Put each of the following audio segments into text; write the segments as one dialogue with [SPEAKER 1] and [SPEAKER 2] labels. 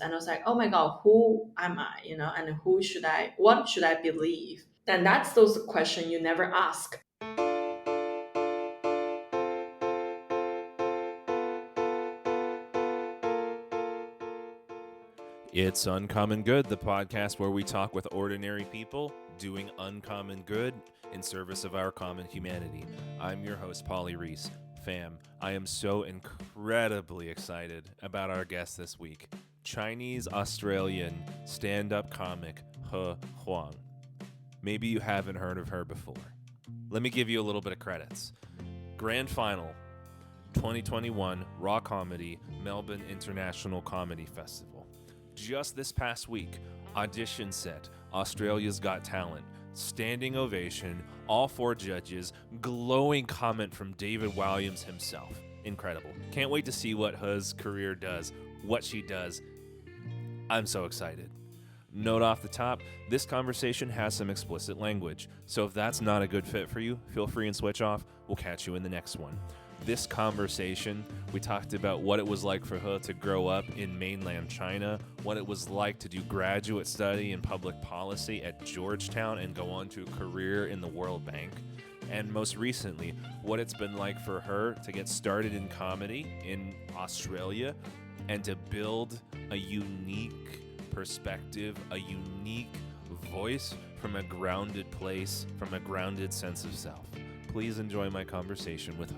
[SPEAKER 1] And I was like, oh my God, who am I? And what should I believe? And that's those questions you never ask.
[SPEAKER 2] It's Uncommon Good, the podcast where we talk with ordinary people doing uncommon good in service of our common humanity. I'm your host, Polly Reese. Fam, I am so incredibly excited about our guest this week, Chinese-Australian stand-up comic Huang. Maybe you haven't heard of her before. Let me give you a little bit of credits. Grand Final 2021 Raw Comedy Melbourne International Comedy Festival. Just this past week, audition set, Australia's Got Talent, standing ovation, all 4 judges, glowing comment from David Walliams himself. Incredible. Can't wait to see what Hu's career does, what she does. I'm so excited. Note off the top, this conversation has some explicit language, so if that's not a good fit for you, feel free and switch off. We'll catch you in the next one. This conversation, we talked about what it was like for He to grow up in mainland China, what it was like to do graduate study in public policy at Georgetown and go on to a career in the World Bank, and most recently, what it's been like for her to get started in comedy in Australia and to build a unique perspective, a unique voice from a grounded place, from a grounded sense of self. Please enjoy my conversation with He.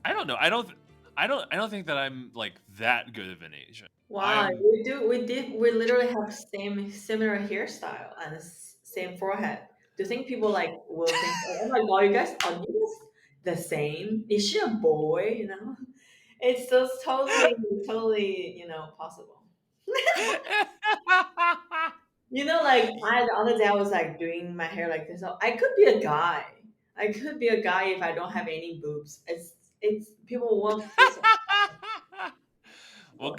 [SPEAKER 2] I don't know. I don't think that I'm like that good of an Asian.
[SPEAKER 1] Wow,
[SPEAKER 2] I'm
[SPEAKER 1] we literally have similar hairstyle and same forehead. Do you think people like will think, oh my God, are you guys the same? Is she a boy? It's just totally, possible. Like the other day I was like doing my hair like this. So I could be a guy. I could be a guy if I don't have any boobs. It's people won't feel so.
[SPEAKER 2] well,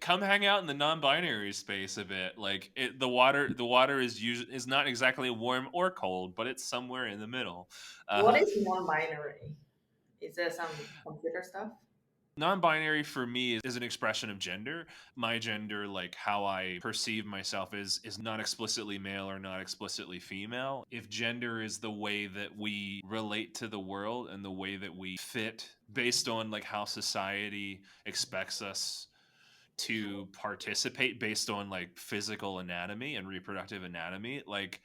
[SPEAKER 2] come hang out in the non-binary space a bit. Like the water is not exactly warm or cold, but it's somewhere in the middle.
[SPEAKER 1] What
[SPEAKER 2] Uh,
[SPEAKER 1] is non-binary? Is there some computer stuff?
[SPEAKER 2] Non-binary for me is an expression of gender. My gender, like how I perceive myself, is not explicitly male or not explicitly female. If gender is the way that we relate to the world and the way that we fit based on like how society expects us to participate based on like physical anatomy and reproductive anatomy, like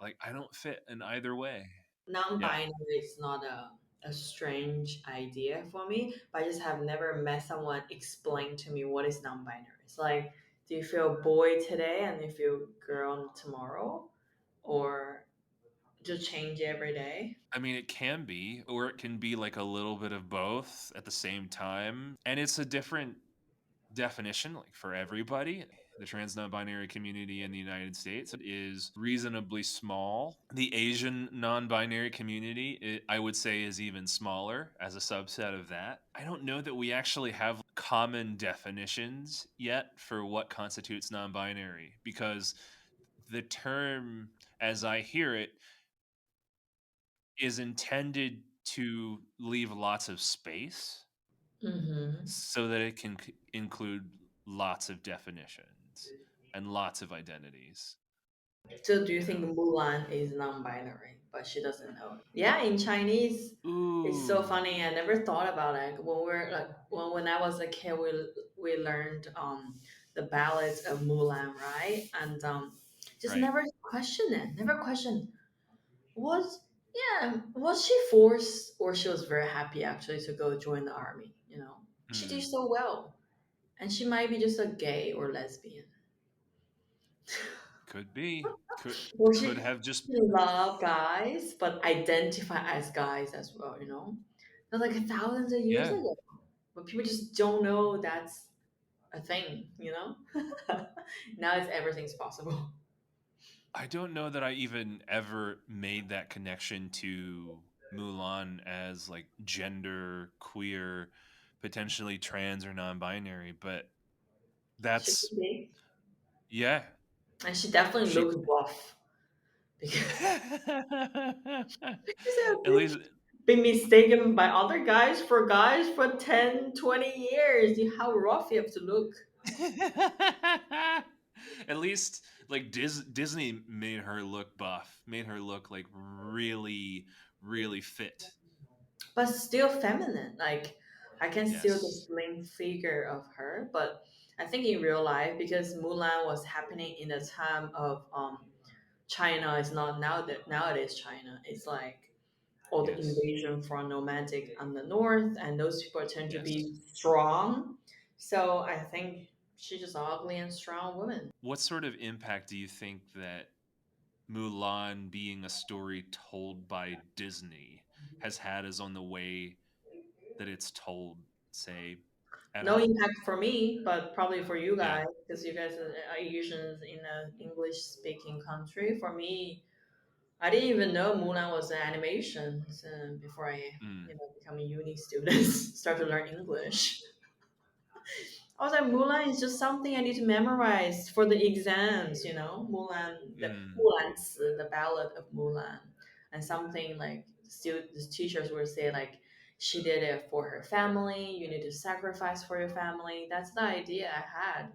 [SPEAKER 2] I don't fit in either way. Yeah.
[SPEAKER 1] Non-binary is not a strange idea for me, but I just have never met someone explain to me what is non-binary. It's like, do you feel boy today and you feel girl tomorrow, or just change every day?
[SPEAKER 2] I mean, it can be, or it can be like a little bit of both at the same time. And it's a different definition like for everybody. The trans non-binary community in the United States is reasonably small. The Asian non-binary community, I would say, is even smaller as a subset of that. I don't know that we actually have common definitions yet for what constitutes non-binary, because the term, as I hear it, is intended to leave lots of space
[SPEAKER 1] Mm-hmm.
[SPEAKER 2] so that it can include lots of definitions and lots of identities.
[SPEAKER 1] So, do you think
[SPEAKER 2] Yeah.
[SPEAKER 1] Mulan is non-binary, but she doesn't know? Yeah, in Chinese, it's so
[SPEAKER 2] Ooh.
[SPEAKER 1] funny. I never thought about it. When I was a kid, we learned the ballads of Mulan, right? And just
[SPEAKER 2] Right.
[SPEAKER 1] never question it. Never question was was she forced or she was very happy actually to go join the army. She did
[SPEAKER 2] Hmm.
[SPEAKER 1] so well, and she might be just a gay or lesbian.
[SPEAKER 2] Could be.
[SPEAKER 1] Or
[SPEAKER 2] Could
[SPEAKER 1] she
[SPEAKER 2] have just
[SPEAKER 1] love guys, but identify as guys as well, That's like thousands of years
[SPEAKER 2] yeah.
[SPEAKER 1] ago. But people just don't know that's a thing. Now it's everything's possible.
[SPEAKER 2] I don't know that I even ever made that connection to Mulan as like gender queer, potentially trans or non-binary, but
[SPEAKER 1] She
[SPEAKER 2] that's
[SPEAKER 1] could be.
[SPEAKER 2] yeah.
[SPEAKER 1] And she definitely
[SPEAKER 2] She
[SPEAKER 1] looks buff. Because
[SPEAKER 2] at
[SPEAKER 1] she's a
[SPEAKER 2] least
[SPEAKER 1] bitch. been mistaken by other guys for guys for 10, 20 years. How rough you have to look.
[SPEAKER 2] At least like Disney made her look buff, made her look like really, really fit.
[SPEAKER 1] But still feminine. Like I can still the
[SPEAKER 2] Yes.
[SPEAKER 1] slim figure of her, but I think in real life because Mulan was happening in the time of China is not now that nowadays China. It's like all the
[SPEAKER 2] Yes.
[SPEAKER 1] invasion from nomadic on the north, and those people tend to
[SPEAKER 2] Yes.
[SPEAKER 1] be strong. So I think she's just an ugly and strong woman.
[SPEAKER 2] What sort of impact do you think that Mulan being a story told by Disney has had as on the way that it's told, say, at
[SPEAKER 1] No
[SPEAKER 2] home?
[SPEAKER 1] impact for me, but probably for you
[SPEAKER 2] Yeah.
[SPEAKER 1] guys because you guys are Asians in an English-speaking country. For me, I didn't even know Mulan was an animation before I,
[SPEAKER 2] Mm,
[SPEAKER 1] become a uni student, start to learn English. I was like, Mulan is just something I need to memorize for the exams, Mulan, the
[SPEAKER 2] mm,
[SPEAKER 1] Mulan, the ballad of Mulan, and something like still the teachers would say like she did it for her family. You need to sacrifice for your family. That's the idea I had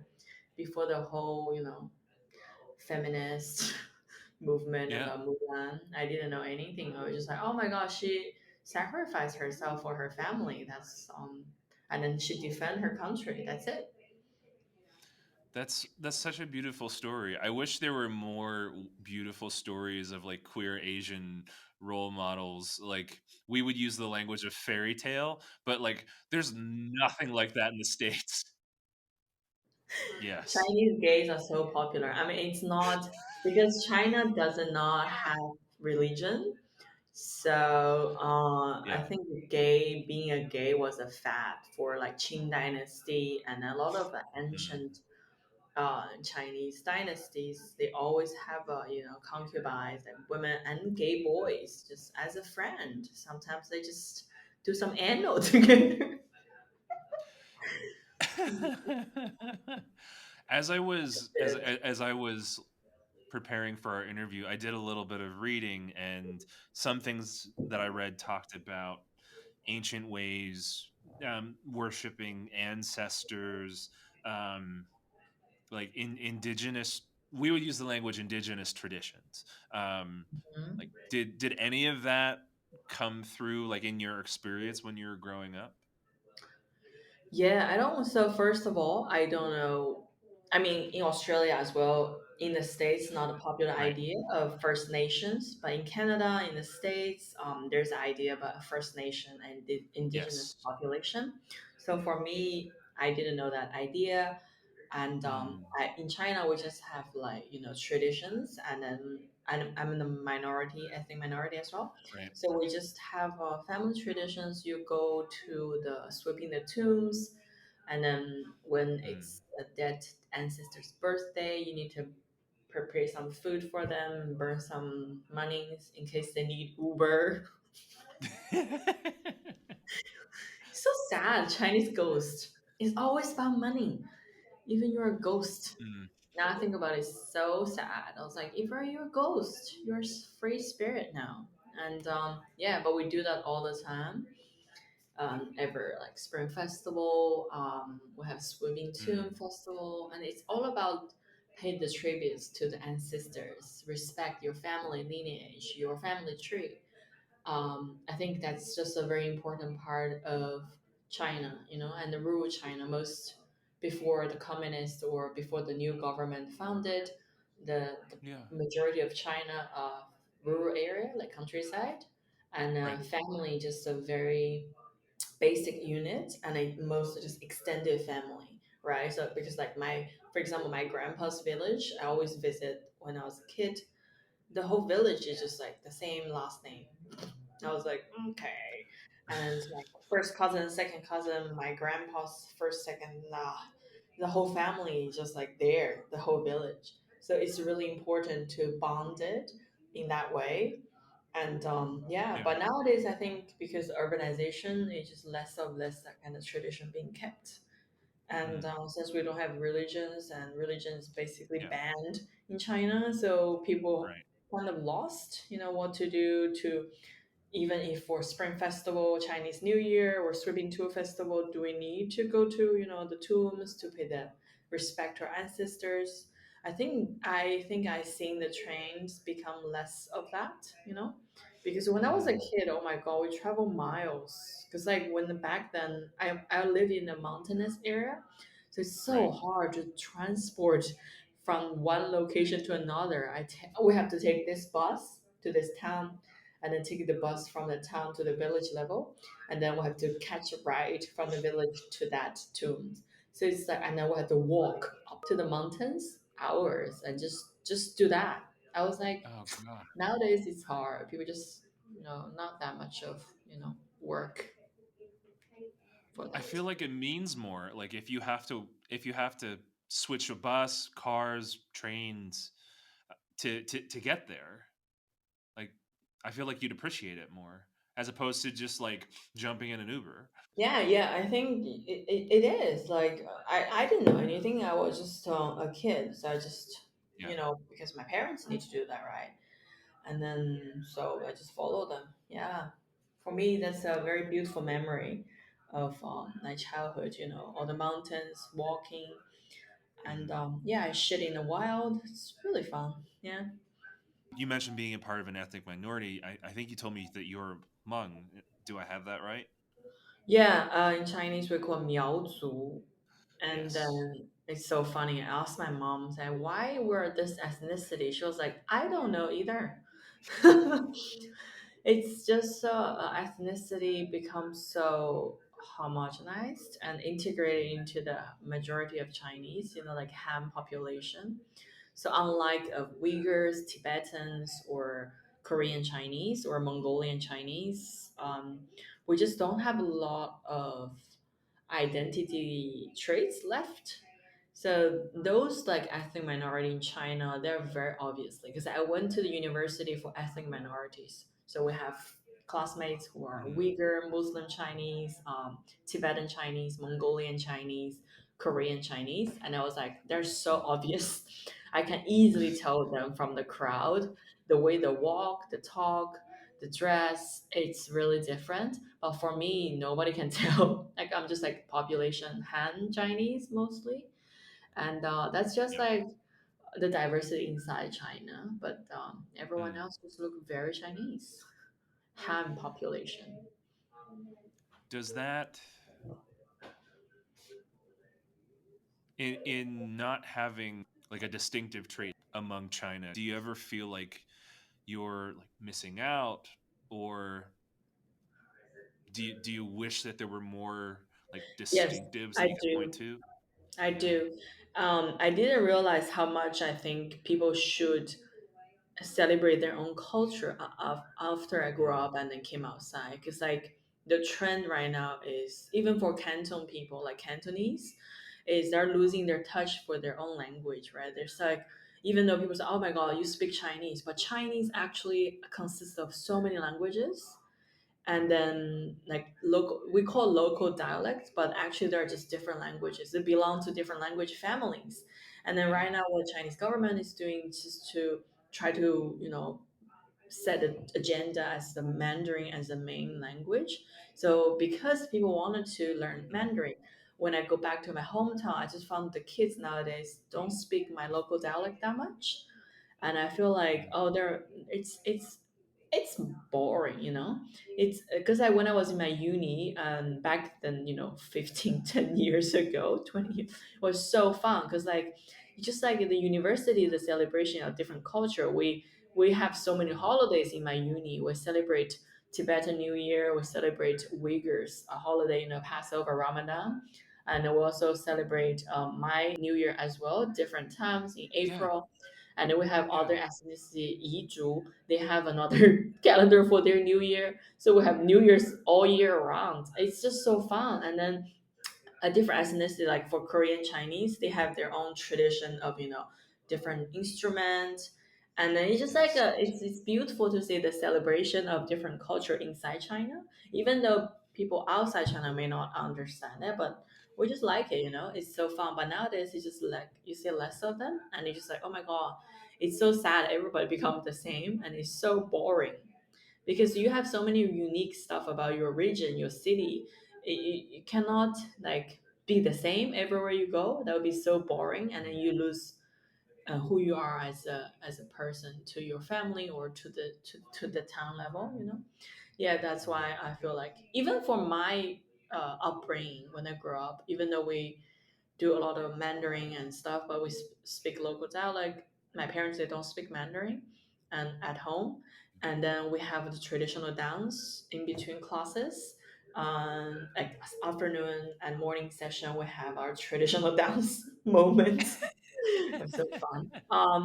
[SPEAKER 1] before the whole, feminist movement
[SPEAKER 2] yeah.
[SPEAKER 1] about Mulan. I didn't know anything. I was just like, oh my gosh, she sacrificed herself for her family. And then she defend her country. That's it.
[SPEAKER 2] That's such a beautiful story. I wish there were more beautiful stories of like queer Asian role models. Like we would use the language of fairy tale, but like there's nothing like that in the States. Yes.
[SPEAKER 1] Chinese gays are so popular. I mean, it's not because China does not have religion. So I
[SPEAKER 2] Yeah.
[SPEAKER 1] think being a gay was a fad for like Qing Dynasty and a lot of the
[SPEAKER 2] Mm.
[SPEAKER 1] ancient Chinese dynasties. They always have concubines and women and gay boys just as a friend. Sometimes they just do some anal together.
[SPEAKER 2] As I was preparing for our interview, I did a little bit of reading, and some things that I read talked about ancient ways, worshiping ancestors, um, like in indigenous. We would use the language indigenous traditions. Like, did any of that come through, like in your experience when you were growing up?
[SPEAKER 1] Yeah, I don't. So first of all, I don't know. I mean, in Australia as well, in the States, not a popular
[SPEAKER 2] Right.
[SPEAKER 1] idea of First Nations, but in Canada, in the States, there's an idea about a First Nation and the indigenous
[SPEAKER 2] Yes.
[SPEAKER 1] population. So for me, I didn't know that idea. And
[SPEAKER 2] Mm,
[SPEAKER 1] in China, we just have like traditions, and then I'm in the minority, ethnic minority as well.
[SPEAKER 2] right.
[SPEAKER 1] So we just have family traditions. You go to the sweeping the tombs, and then when
[SPEAKER 2] Mm.
[SPEAKER 1] it's a dead ancestor's birthday, you need to prepare some food for them, burn some monies in case they need Uber. It's so sad. Chinese ghost. It's always about money. Even you're a ghost.
[SPEAKER 2] Mm,
[SPEAKER 1] Now I think about it, it's so sad. I was like, if you're a ghost, you're a free spirit now. And yeah, but we do that all the time. Ever like Spring Festival, we have Swimming Tomb
[SPEAKER 2] mm.
[SPEAKER 1] Festival, and it's all about pay the tributes to the ancestors, respect your family lineage, your family tree. I think that's just a very important part of China, and the rural China. Most before the communist or before the new government founded, the
[SPEAKER 2] Yeah.
[SPEAKER 1] majority of China, rural area like countryside, and
[SPEAKER 2] Right.
[SPEAKER 1] family just a very basic unit, and a most just extended family, right? So because like for example, my grandpa's village, I always visit when I was a kid. The whole village is just like the same last name. I was like, okay. And it's like first cousin, second cousin, my grandpa's first, second, the whole family is just like there, the whole village. So it's really important to bond it in that way. And yeah,
[SPEAKER 2] Yeah.
[SPEAKER 1] but nowadays I think because urbanization is just less that kind of tradition being kept. And
[SPEAKER 2] Mm,
[SPEAKER 1] since we don't have religions and religion is basically
[SPEAKER 2] yeah.
[SPEAKER 1] banned in China, so people
[SPEAKER 2] Right.
[SPEAKER 1] kind of lost, what to do to even if for Spring Festival, Chinese New Year, or Sweeping Tool Festival, do we need to go to the tombs to pay the respect to our ancestors? I think I seen the trains become less of that. Because when I was a
[SPEAKER 2] Mm,
[SPEAKER 1] kid, oh my god, we travel miles. Because like back then, I live in a mountainous area, so it's so
[SPEAKER 2] right.
[SPEAKER 1] hard to transport from one location to another. We have to take this bus to this town, and then take the bus from the town to the village level, and then we'll have to catch a ride from the village to that tomb. So it's like, and then we'll have to walk up to the mountains hours and just do that. I was like,
[SPEAKER 2] Oh God.
[SPEAKER 1] nowadays it's hard. People just not that much of work for
[SPEAKER 2] I
[SPEAKER 1] that.
[SPEAKER 2] feel like it means more. Like if you have to switch a bus, cars, trains to get there, like I feel like you'd appreciate it more as opposed to just like jumping in an Uber.
[SPEAKER 1] Yeah, yeah, I think it is. Like, I didn't know anything. I was just a kid. So I just,
[SPEAKER 2] Yeah.
[SPEAKER 1] because my parents need to do that, right? And then, so I just follow them. Yeah. For me, that's a very beautiful memory of my childhood, all the mountains, walking. And
[SPEAKER 2] Mm.
[SPEAKER 1] yeah, I shit in the wild. It's really fun. Yeah.
[SPEAKER 2] You mentioned being a part of an ethnic minority. I think you told me that you're Hmong. Do I have that right?
[SPEAKER 1] Yeah, in Chinese we call Miao. And
[SPEAKER 2] Yes.
[SPEAKER 1] then it's so funny. I asked my mom, say, why we're this ethnicity? She was like, I don't know either. It's just ethnicity becomes so homogenized and integrated into the majority of Chinese, like Han population. So unlike Uyghurs, Tibetans, or Korean Chinese or Mongolian Chinese, we just don't have a lot of identity traits left. So those like ethnic minority in China, they're very obviously because I went to the university for ethnic minorities. So we have classmates who are
[SPEAKER 2] Mm.
[SPEAKER 1] Uyghur, Muslim Chinese, Tibetan Chinese, Mongolian Chinese, Korean Chinese, and I was like, they're so obvious. I can easily tell them from the crowd, the way they walk, the talk, the dress. It's really different. But for me, nobody can tell. Like I'm just like population Han Chinese mostly, and that's just
[SPEAKER 2] Yep.
[SPEAKER 1] like the diversity inside China. But everyone
[SPEAKER 2] Mm.
[SPEAKER 1] else just look very Chinese. Han population.
[SPEAKER 2] Does that in not having like a distinctive trait among China, do you ever feel like you're like missing out, or do you wish that there were more like
[SPEAKER 1] Yes,
[SPEAKER 2] distinctives
[SPEAKER 1] I
[SPEAKER 2] that you could point
[SPEAKER 1] do.
[SPEAKER 2] to?
[SPEAKER 1] I
[SPEAKER 2] Yeah.
[SPEAKER 1] do. I didn't realize how much I think people should celebrate their own culture after I grew
[SPEAKER 2] Mm.
[SPEAKER 1] up and then came outside. Because like the trend right now is even for Canton people, like Cantonese, is they're losing their touch for their own language, right? There's like even though people say, "Oh my God, you speak Chinese," but Chinese actually consists of so many languages, and then like local we call local dialects, but actually they're just different languages. They belong to different language families. And then right
[SPEAKER 2] Mm.
[SPEAKER 1] now what Chinese government is doing is just to try to set the agenda as the Mandarin as the main language. So because people wanted to learn Mandarin, when I go back to my hometown, I just found the kids nowadays don't speak my local dialect that much, and I feel like,
[SPEAKER 2] Mm.
[SPEAKER 1] oh, it's boring, it's because I when I was in my uni and back then, 15, 10 years ago, 20 years, it was so fun because like it's just like in the university, the celebration of different culture. We have so many
[SPEAKER 2] Mm.
[SPEAKER 1] holidays in my uni. We celebrate Tibetan New Year, we celebrate Uyghurs a holiday, Passover, Ramadan, and we also celebrate my New Year as well, different times in
[SPEAKER 2] Yeah.
[SPEAKER 1] April. And then we have other
[SPEAKER 2] Yeah.
[SPEAKER 1] ethnicity, Yizhu. They have another calendar for their New Year. So we have New Year's all year round. It's just so fun. And then a different ethnicity, like for Korean Chinese, they have their own tradition of different instruments, and then it's just like
[SPEAKER 2] Yes.
[SPEAKER 1] it's beautiful to see the celebration of different culture inside China, even though people outside China may not understand it, but we just like it. It's so fun. But nowadays it's just like you see less of them, and it's just like, oh my god, it's so sad. Everybody becomes the same, and it's so boring because you have so many unique stuff about your region, your city. You cannot like be the same everywhere you go. That would be so boring, and then you lose who you are as a person to your family or to the town level. Yeah, that's why I feel like even for my upbringing when I grew up, even though we do a lot of Mandarin and stuff, but we speak local dialect. My parents they don't speak Mandarin, and at home, and then we have the traditional dance in between classes. Like afternoon and morning session, we have our traditional dance moments. It's so fun.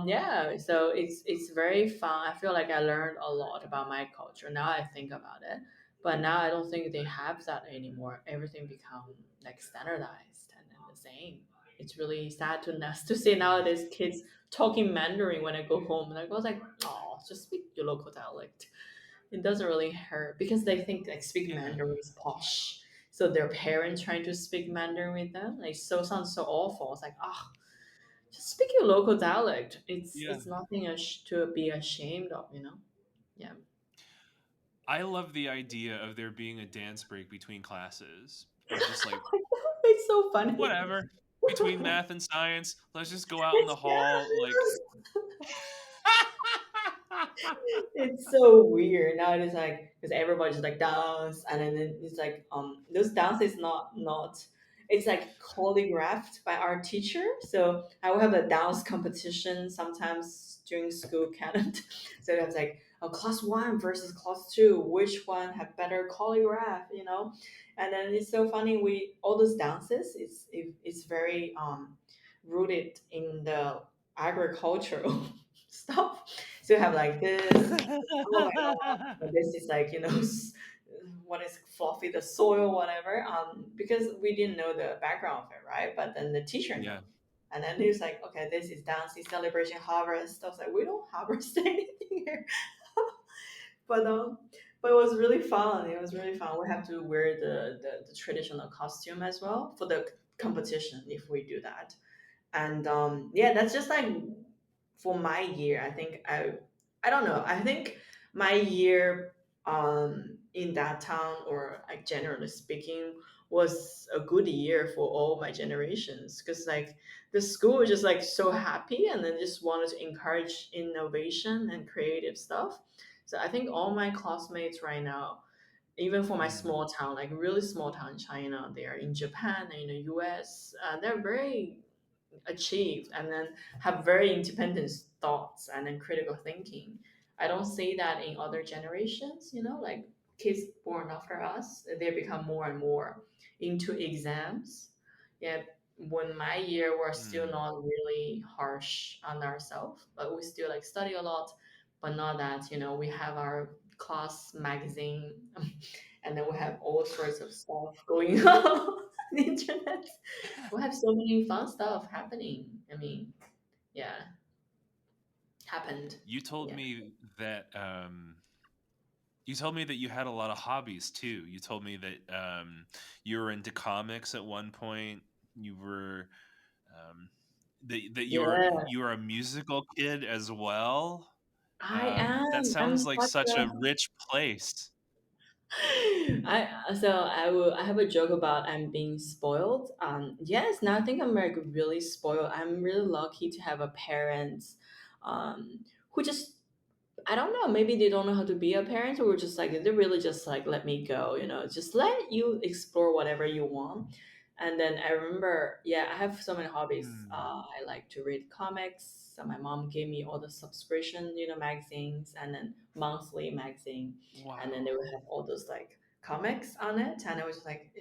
[SPEAKER 1] Yeah, so it's very fun. I feel like I learned a lot about my culture. Now I think about it, but now I don't think they have that anymore. Everything become like standardized and then the same. It's really sad to see nowadays kids talking Mandarin when I go home. And I was like, oh, just speak your local dialect. It doesn't really hurt because they think like speak
[SPEAKER 2] Yeah.
[SPEAKER 1] Mandarin is posh. So their parents trying to speak Mandarin with them, like so sounds so awful. It's like, ah, just speak your local dialect.
[SPEAKER 2] Yeah.
[SPEAKER 1] It's nothing to be ashamed of. Yeah.
[SPEAKER 2] I love the idea of there being a dance break between classes of just like
[SPEAKER 1] It's so funny.
[SPEAKER 2] whatever between math and science. Let's just go out in the
[SPEAKER 1] It's
[SPEAKER 2] hall, like.
[SPEAKER 1] yes. It's so weird now. It's like because everybody's like dance, and then it's like those dance is not. It's like choreographed by our teacher. So I will have a dance competition sometimes during school calendar. So it's like class one versus class two. Which one have better choreograph? And then it's so funny. We all those dances. It's very rooted in the agricultural stuff. So you have like this. Oh my god! But this is like what is fluffy the soil whatever. Because we didn't know the background of it, right? But then the teacher know,
[SPEAKER 2] Yeah.
[SPEAKER 1] and then he was like, okay, this is dancing celebration harvest. I was like, we don't harvest anything here. but um, but it was really fun. It was really fun. We have to wear the traditional costume as well for the competition if we do that. And yeah, that's just like for my year. I don't know. I think my year in that town, or like generally speaking, was a good year for all my generations, because like the school was just like so happy and then just wanted to encourage innovation and creative stuff. So I think all my classmates right now, even for my
[SPEAKER 2] Mm.
[SPEAKER 1] small town, like really small town in China, they are in Japan and in the US. They're very achieved and then have very independent thoughts and then critical thinking. I don't see that in other generations, like kids born after us, they become more and more into exams. Yeah, when my year we're still
[SPEAKER 2] Mm.
[SPEAKER 1] not really harsh on ourselves, but we still like study a lot, but not that, we have our class magazine and then we have all sorts of stuff going on the internet. We have so many fun stuff happening. I mean, yeah, happened.
[SPEAKER 2] You told
[SPEAKER 1] Yeah.
[SPEAKER 2] me that you told me that you had a lot of hobbies too. You told me that you were into comics at one point. You were um, that
[SPEAKER 1] Yeah,
[SPEAKER 2] you were a musical kid as well.
[SPEAKER 1] I
[SPEAKER 2] That
[SPEAKER 1] am. I'm
[SPEAKER 2] sounds like
[SPEAKER 1] such
[SPEAKER 2] such
[SPEAKER 1] a.
[SPEAKER 2] a rich place.
[SPEAKER 1] I have a joke about I'm being spoiled. Yes, now I think I'm like really spoiled. I'm really lucky to have a parents, who just I don't know. Maybe they don't know how to be a parent, or just like they really just like let me go. Just let you explore whatever you want. And then I remember, yeah, I have so many hobbies.
[SPEAKER 2] Hmm.
[SPEAKER 1] I like to read comics. So my mom gave me all the subscription, magazines, and then monthly magazine, and then they
[SPEAKER 2] Wow.
[SPEAKER 1] would have all those like comics on it. And I was just like,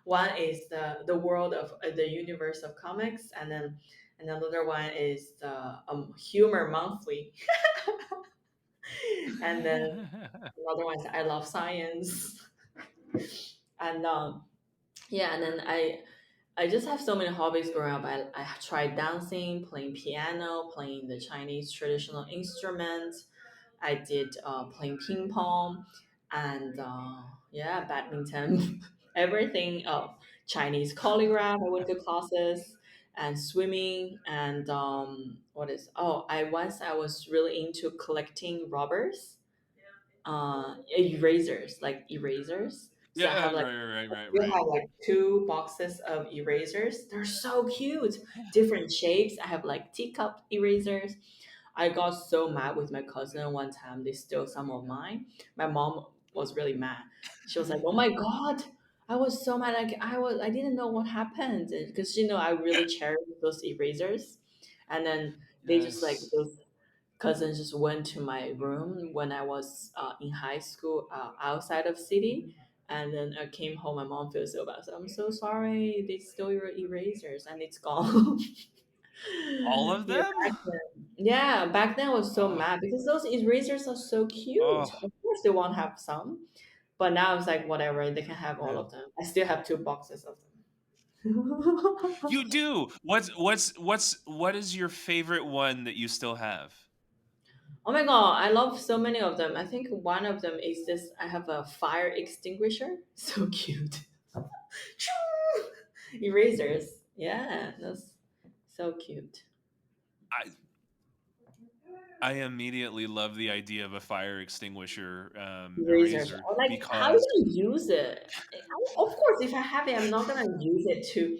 [SPEAKER 1] one is the world of the universe of comics, and then another one is the humor monthly. And then another one is I love science. And yeah, and then I just have so many hobbies growing up. I tried dancing, playing piano, playing the Chinese traditional instruments. I did playing ping pong, and yeah, badminton, everything. Chinese calligraph. I went to classes, and swimming, and what is? Oh, I was really into collecting rubbers. erasers, like erasers. So I
[SPEAKER 2] Yeah,
[SPEAKER 1] have like you
[SPEAKER 2] right.
[SPEAKER 1] have like two boxes of erasers. They're so cute, different shapes. I have like teacup erasers. I got so mad with my cousin one time. They stole some of mine. My mom was really mad. She was like, "Oh my god!" I was so mad. Like I didn't know what happened because I really cherish those erasers. And then they just like
[SPEAKER 2] Yes.
[SPEAKER 1] those cousins just went to my room when I was in high school outside of city. And then I came home. My mom feels so bad. So I'm so sorry. They stole your erasers and it's gone.
[SPEAKER 2] All of
[SPEAKER 1] Yeah,
[SPEAKER 2] them?
[SPEAKER 1] back then I was so
[SPEAKER 2] Oh,
[SPEAKER 1] mad because those erasers are so cute.
[SPEAKER 2] oh,
[SPEAKER 1] Of course, they won't have some, but now it's like whatever. They can have all
[SPEAKER 2] yeah.
[SPEAKER 1] of them. I still have two boxes of them.
[SPEAKER 2] You do. What is your favorite one that you still have?
[SPEAKER 1] Oh my god, I love so many of them. I think one of them is this. I have a fire extinguisher. So cute. Erasers. Yeah, that's so cute.
[SPEAKER 2] I I immediately love the idea of a fire extinguisher
[SPEAKER 1] Erasers.
[SPEAKER 2] eraser
[SPEAKER 1] Or like, how do
[SPEAKER 2] because
[SPEAKER 1] you use it? Of course, if I have it, I'm not gonna use it to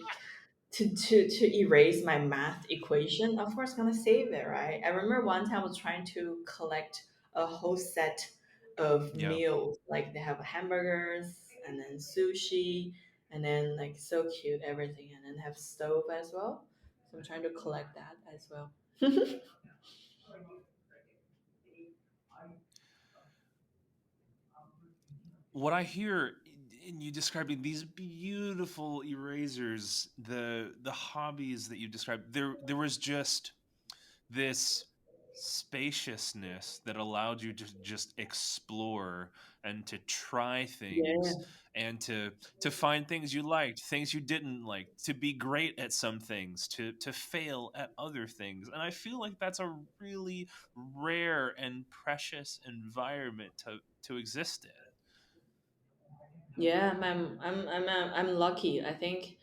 [SPEAKER 1] erase my math equation. Of course, gonna save it, right? I remember one time I was trying to collect a whole set of
[SPEAKER 2] yeah.
[SPEAKER 1] meals. Like they have hamburgers and then sushi and then like so cute everything and then have stove as well. So I'm trying to collect that as well.
[SPEAKER 2] What I hear in you describing these beautiful erasers, the hobbies that you described, there was just this spaciousness that allowed you to just explore and to try things
[SPEAKER 1] Yeah.
[SPEAKER 2] and to find things you liked, things you didn't like, to be great at some things, to fail at other things. And I feel like that's a really rare and precious environment to exist in.
[SPEAKER 1] Yeah, I'm lucky. I think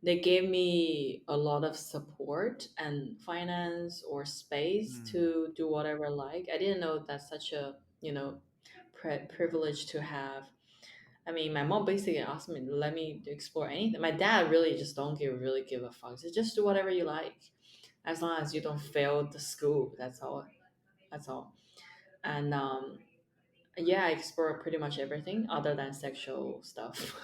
[SPEAKER 1] they gave me a lot of support and finance or space
[SPEAKER 2] Hmm.
[SPEAKER 1] to do whatever I like. I didn't know that's such a, privilege to have. I mean, my mom basically asked me to let me explore anything. My dad really just don't really give a fuck. So just do whatever you like, as long as you don't fail the school. That's all. That's all. And yeah, I explore pretty much everything other than sexual stuff.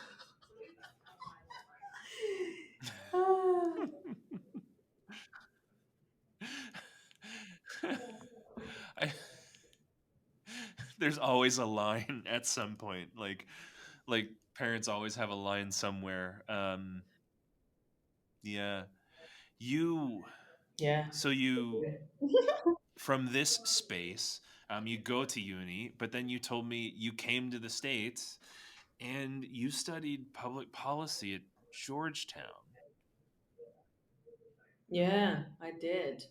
[SPEAKER 2] I, there's always a line at some point. Like parents always have a line somewhere. Yeah. You
[SPEAKER 1] Yeah.
[SPEAKER 2] so you from this space, you go to uni, but then you told me you came to the States and you studied public policy at Georgetown.
[SPEAKER 1] Yeah, I did.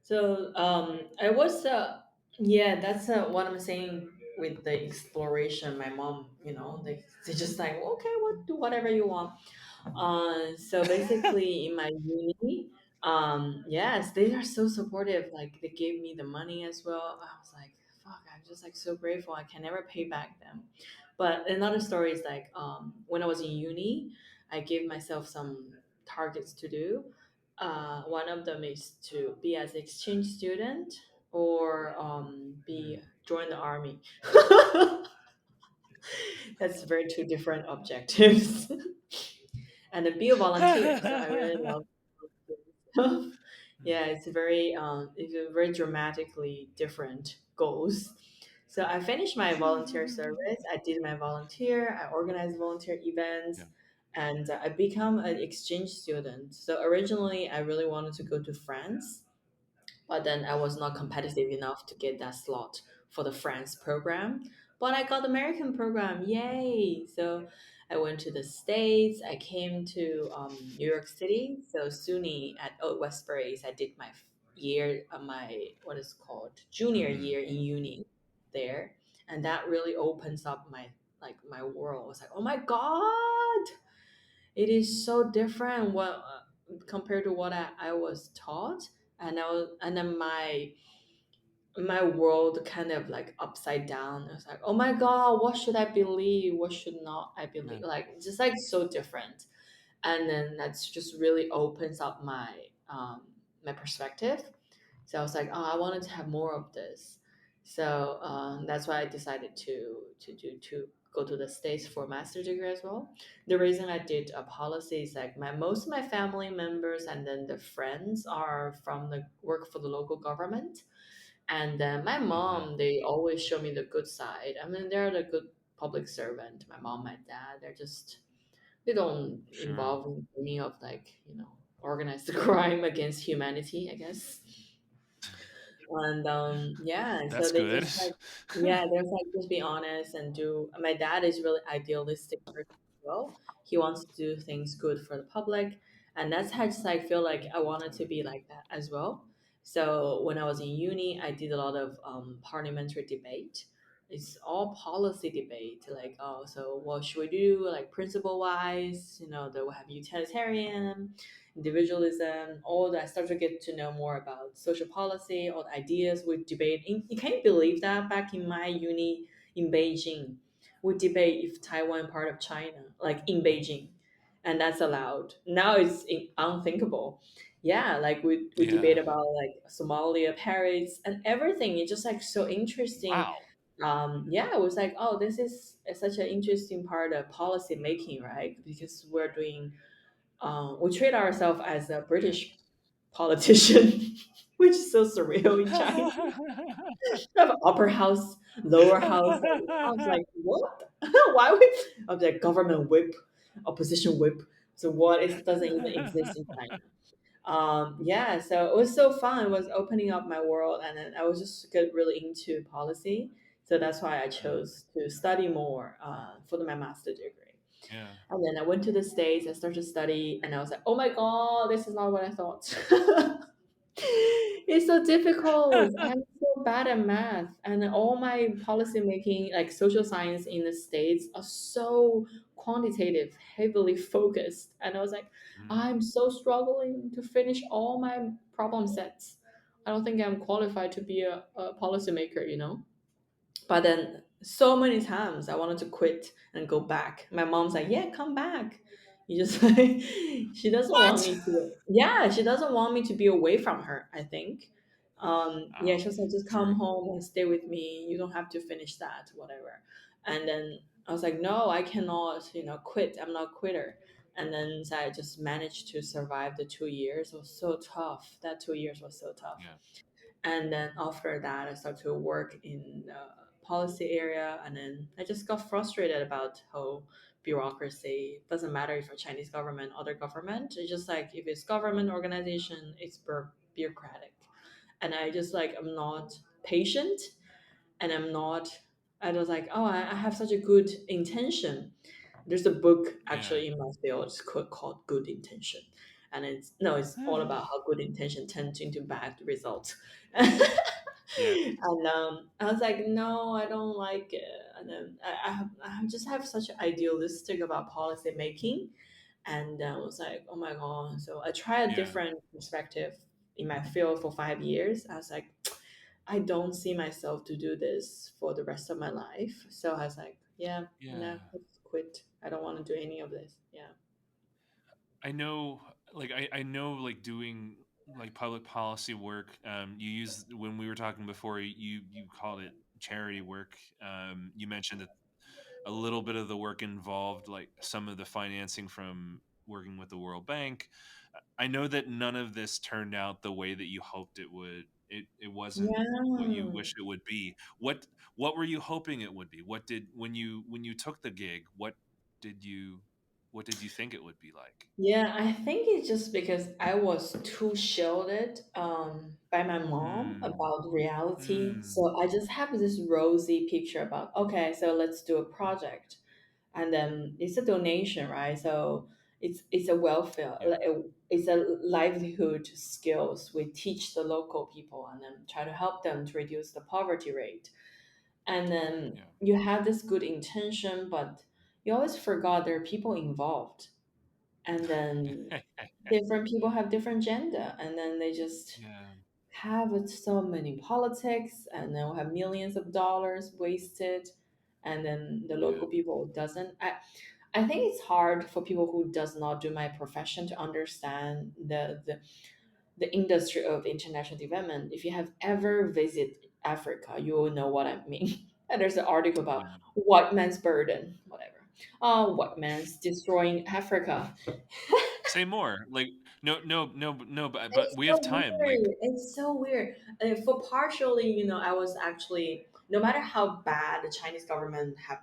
[SPEAKER 1] So I was yeah, that's what I'm saying with the exploration. My mom, they just like okay, what do whatever you want. So basically, in my uni, yes, they are so supportive. Like they gave me the money as well. I was like, fuck, I'm just like so grateful. I can never pay back them. But another story is like when I was in uni, I gave myself some targets to do. One of them is to be as exchange student or be join the army. That's very two different objectives. And then be a volunteer. So I really love stuff. Yeah, it's a very dramatically different goals. So I finished my volunteer service. I did my volunteer. I organized volunteer events,
[SPEAKER 2] Yeah.
[SPEAKER 1] and I become an exchange student. So originally, I really wanted to go to France, but then I was not competitive enough to get that slot for the France program. But I got the American program, yay! So I went to the States. I came to New York City. So SUNY at Westbury, I did my year, my what is it called junior
[SPEAKER 2] Hmm.
[SPEAKER 1] year in uni there, and that really opens up my world. It's like, oh my god, it is so different what compared to what I was taught. And then my world kind of like upside down. It was like, oh my god, what should I believe? What should not I believe?
[SPEAKER 2] Yeah.
[SPEAKER 1] Like just like so different. And then that's just really opens up my perspective. So I was like, oh, I wanted to have more of this. So that's why I decided to go to the States for a master's degree as well. The reason I did a policy is like my most of my family members and then the friends are from the work for the local government, and then my
[SPEAKER 2] Hmm.
[SPEAKER 1] mom, they always show me the good side. I mean, they're the good public servant. My mom, my dad, they don't
[SPEAKER 2] Sure.
[SPEAKER 1] involve in any of like, organized crime against humanity, I guess. And yeah, so
[SPEAKER 2] That's
[SPEAKER 1] they
[SPEAKER 2] good.
[SPEAKER 1] just like, yeah, they're like, just be honest and do. My dad is really idealistic person as well. He wants to do things good for the public, and that's how I just like feel like I wanted to be like that as well. So when I was in uni, I did a lot of parliamentary debate. It's all policy debate, like, oh, so what should we do, like principle wise, that we have utilitarian, individualism, all that. I started to get to know more about social policy, all the ideas we debate. You can't believe that back in my uni in Beijing, we debate if Taiwan part of China, like in Beijing, and that's allowed. Now it's unthinkable. Yeah, like we debate
[SPEAKER 2] Yeah.
[SPEAKER 1] about like Somalia, Paris, and everything. It's just like so interesting.
[SPEAKER 2] Wow.
[SPEAKER 1] Yeah, it was like, oh, this is such an interesting part of policy making, right? Because we're doing we treat ourselves as a
[SPEAKER 2] Yeah.
[SPEAKER 1] British politician, which is so surreal in China. We have upper house, lower house. I was like, what? Why would of the government whip, opposition whip? So what is doesn't even exist in China? Yeah, so it was so fun. It was opening up my world, and then I was just get really into policy. So that's why I
[SPEAKER 2] Mm.
[SPEAKER 1] chose to study more for my master degree.
[SPEAKER 2] Yeah.
[SPEAKER 1] And then I went to the States, I started to study, and I was like, oh my God, this is not what I thought. It's so difficult. I'm so bad at math. And all my policy making, like social science in the States, are so quantitative, heavily focused. And I was like,
[SPEAKER 2] Mm.
[SPEAKER 1] I'm so struggling to finish all my problem sets. I don't think I'm qualified to be a policymaker. But then so many times I wanted to quit and go back. My mom's like, "Yeah, come back." You just like she doesn't want
[SPEAKER 2] What?
[SPEAKER 1] me to. Yeah, she doesn't want me to be away from her. I think. Yeah,
[SPEAKER 2] Oh,
[SPEAKER 1] she was like, "Just come
[SPEAKER 2] true.
[SPEAKER 1] home and stay with me. You don't have to finish that, whatever." And then I was like, "No, I cannot. Quit. I'm not a quitter." And then so I just managed to survive the 2 years. It was so tough. That 2 years was so tough.
[SPEAKER 2] Yeah.
[SPEAKER 1] And then after that I started to work in the policy area, and then I just got frustrated about how bureaucracy doesn't matter if a Chinese government, other government. It's just like if it's government organization, it's bureaucratic. And I just like I'm not patient, and I was like, oh, I have such a good intention. There's a book
[SPEAKER 2] Yeah.
[SPEAKER 1] actually in my field, it's called Good Intention. And it's no, it's all about how good intention turns into bad results.
[SPEAKER 2] Yeah.
[SPEAKER 1] And I was like, no, I don't like it. And then I just have such idealistic about policy making. And I was like, oh my God. So I tried a
[SPEAKER 2] Yeah.
[SPEAKER 1] different perspective in my field for 5 years. I was like, I don't see myself to do this for the rest of my life. So I was like, yeah, no,
[SPEAKER 2] Yeah.
[SPEAKER 1] let's quit. I don't want to do any of this. Yeah.
[SPEAKER 2] I know, I know, like doing like public policy work. You use when we were talking before, you called it charity work. You mentioned that a little bit of the work involved like some of the financing from working with the World Bank. I know that none of this turned out the way that you hoped it would. It wasn't what you
[SPEAKER 1] Yeah.
[SPEAKER 2] wish it would be. What were you hoping it would be? What did when you took the gig, did you what did you think it would be like?
[SPEAKER 1] Yeah, I think it's just because I was too shielded by my mom
[SPEAKER 2] Mm,
[SPEAKER 1] about reality.
[SPEAKER 2] mm,
[SPEAKER 1] So I just have this rosy picture about, okay, so let's do a project. And then it's a donation, right? So it's a welfare,
[SPEAKER 2] yeah,
[SPEAKER 1] it's a livelihood skills. We teach the local people and then try to help them to reduce the poverty rate. And then
[SPEAKER 2] yeah.
[SPEAKER 1] you have this good intention, but you always forgot there are people involved, and then different people have different gender, and then they just
[SPEAKER 2] Yeah.
[SPEAKER 1] have so many politics, and then we have millions of dollars wasted, and then the
[SPEAKER 2] Yeah.
[SPEAKER 1] local people doesn't. I think it's hard for people who does not do my profession to understand the industry of international development. If you have ever visited Africa, you will know what I mean. And there's an article about
[SPEAKER 2] Yeah.
[SPEAKER 1] white man's burden, whatever. White man's destroying Africa.
[SPEAKER 2] Say more. Like, no, no, no, no. But
[SPEAKER 1] It's
[SPEAKER 2] we
[SPEAKER 1] so
[SPEAKER 2] have time. Like,
[SPEAKER 1] weird. It's so weird. For partially, I was actually, no matter how bad the Chinese government have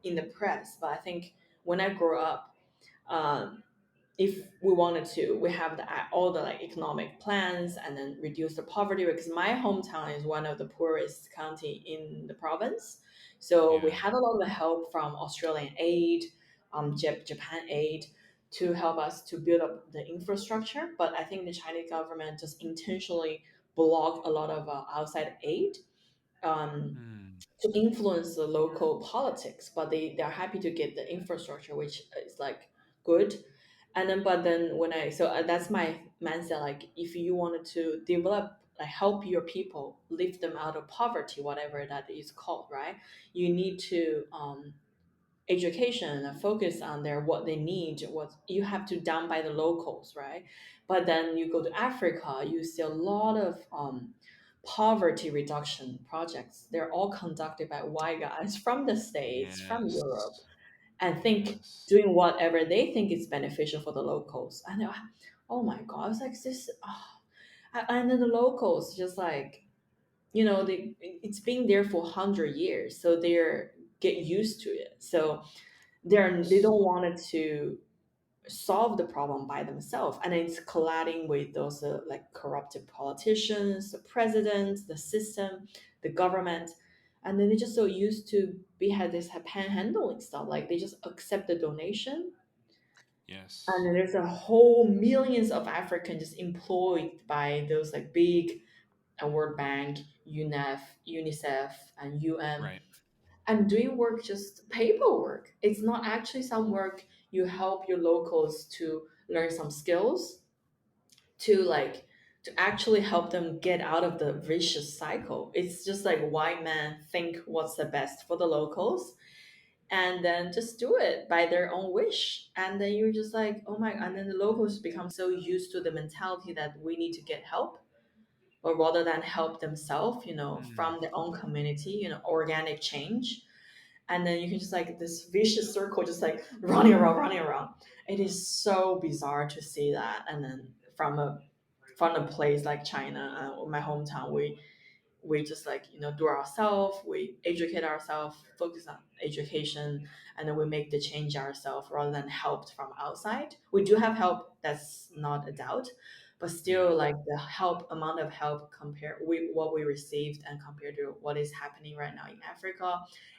[SPEAKER 1] in the press, but I think when I grew up, um, if we wanted to, we have all the like economic plans and then reduce the poverty rate, because my hometown is one of the poorest county in the province. So we
[SPEAKER 2] yeah.
[SPEAKER 1] had a lot of help from Australian aid, Japan aid to help us to build up the infrastructure. But I think the Chinese government just intentionally blocked a lot of outside aid. Um,
[SPEAKER 2] Hmm.
[SPEAKER 1] to influence the local politics, but they're happy to get the infrastructure, which is like good. And then but then when I so that's my mindset, like if you wanted to develop, like help your people lift them out of poverty, whatever that is called, right? You need to education and focus on their what they need, what you have to done by the locals, right? But then you go to Africa, you see a lot of poverty reduction projects. They're all conducted by white guys from the States, from Europe,
[SPEAKER 2] Yes.
[SPEAKER 1] and think
[SPEAKER 2] Yes.
[SPEAKER 1] doing whatever they think is beneficial for the locals. And oh my god, I was like this. And then the locals just like, it's been there for 100 years, so they're get used to it. So they
[SPEAKER 2] Yes.
[SPEAKER 1] don't want it to solve the problem by themselves, and it's colliding with those like corrupted politicians, the president, the system, the government. And then they're just so used to be had this panhandling stuff, like they just accept the donation. And
[SPEAKER 2] Yes.
[SPEAKER 1] then there's a whole millions of Africans just employed by those like big World Bank, UNICEF, and UN,
[SPEAKER 2] Right.
[SPEAKER 1] and doing work, just paperwork. It's not actually some work. You help your locals to learn some skills, to like to actually help them get out of the vicious cycle. It's just like white men think what's the best for the locals, and then just do it by their own wish. And then you're just like, oh my, and then the locals become so used to the mentality that we need to get help, or rather than help themselves,
[SPEAKER 2] Hmm.
[SPEAKER 1] from their own community, organic change. And then you can just like this vicious circle, just like running around. It is so bizarre to see that. And then from a place like China, my hometown, we just like do ourselves, we educate ourselves, focus on education, and then we make the change ourselves rather than helped from outside. We do have help, that's not a doubt, but
[SPEAKER 2] Yeah.
[SPEAKER 1] still like the help amount of help compare we what we received and compared to what is happening right now in Africa,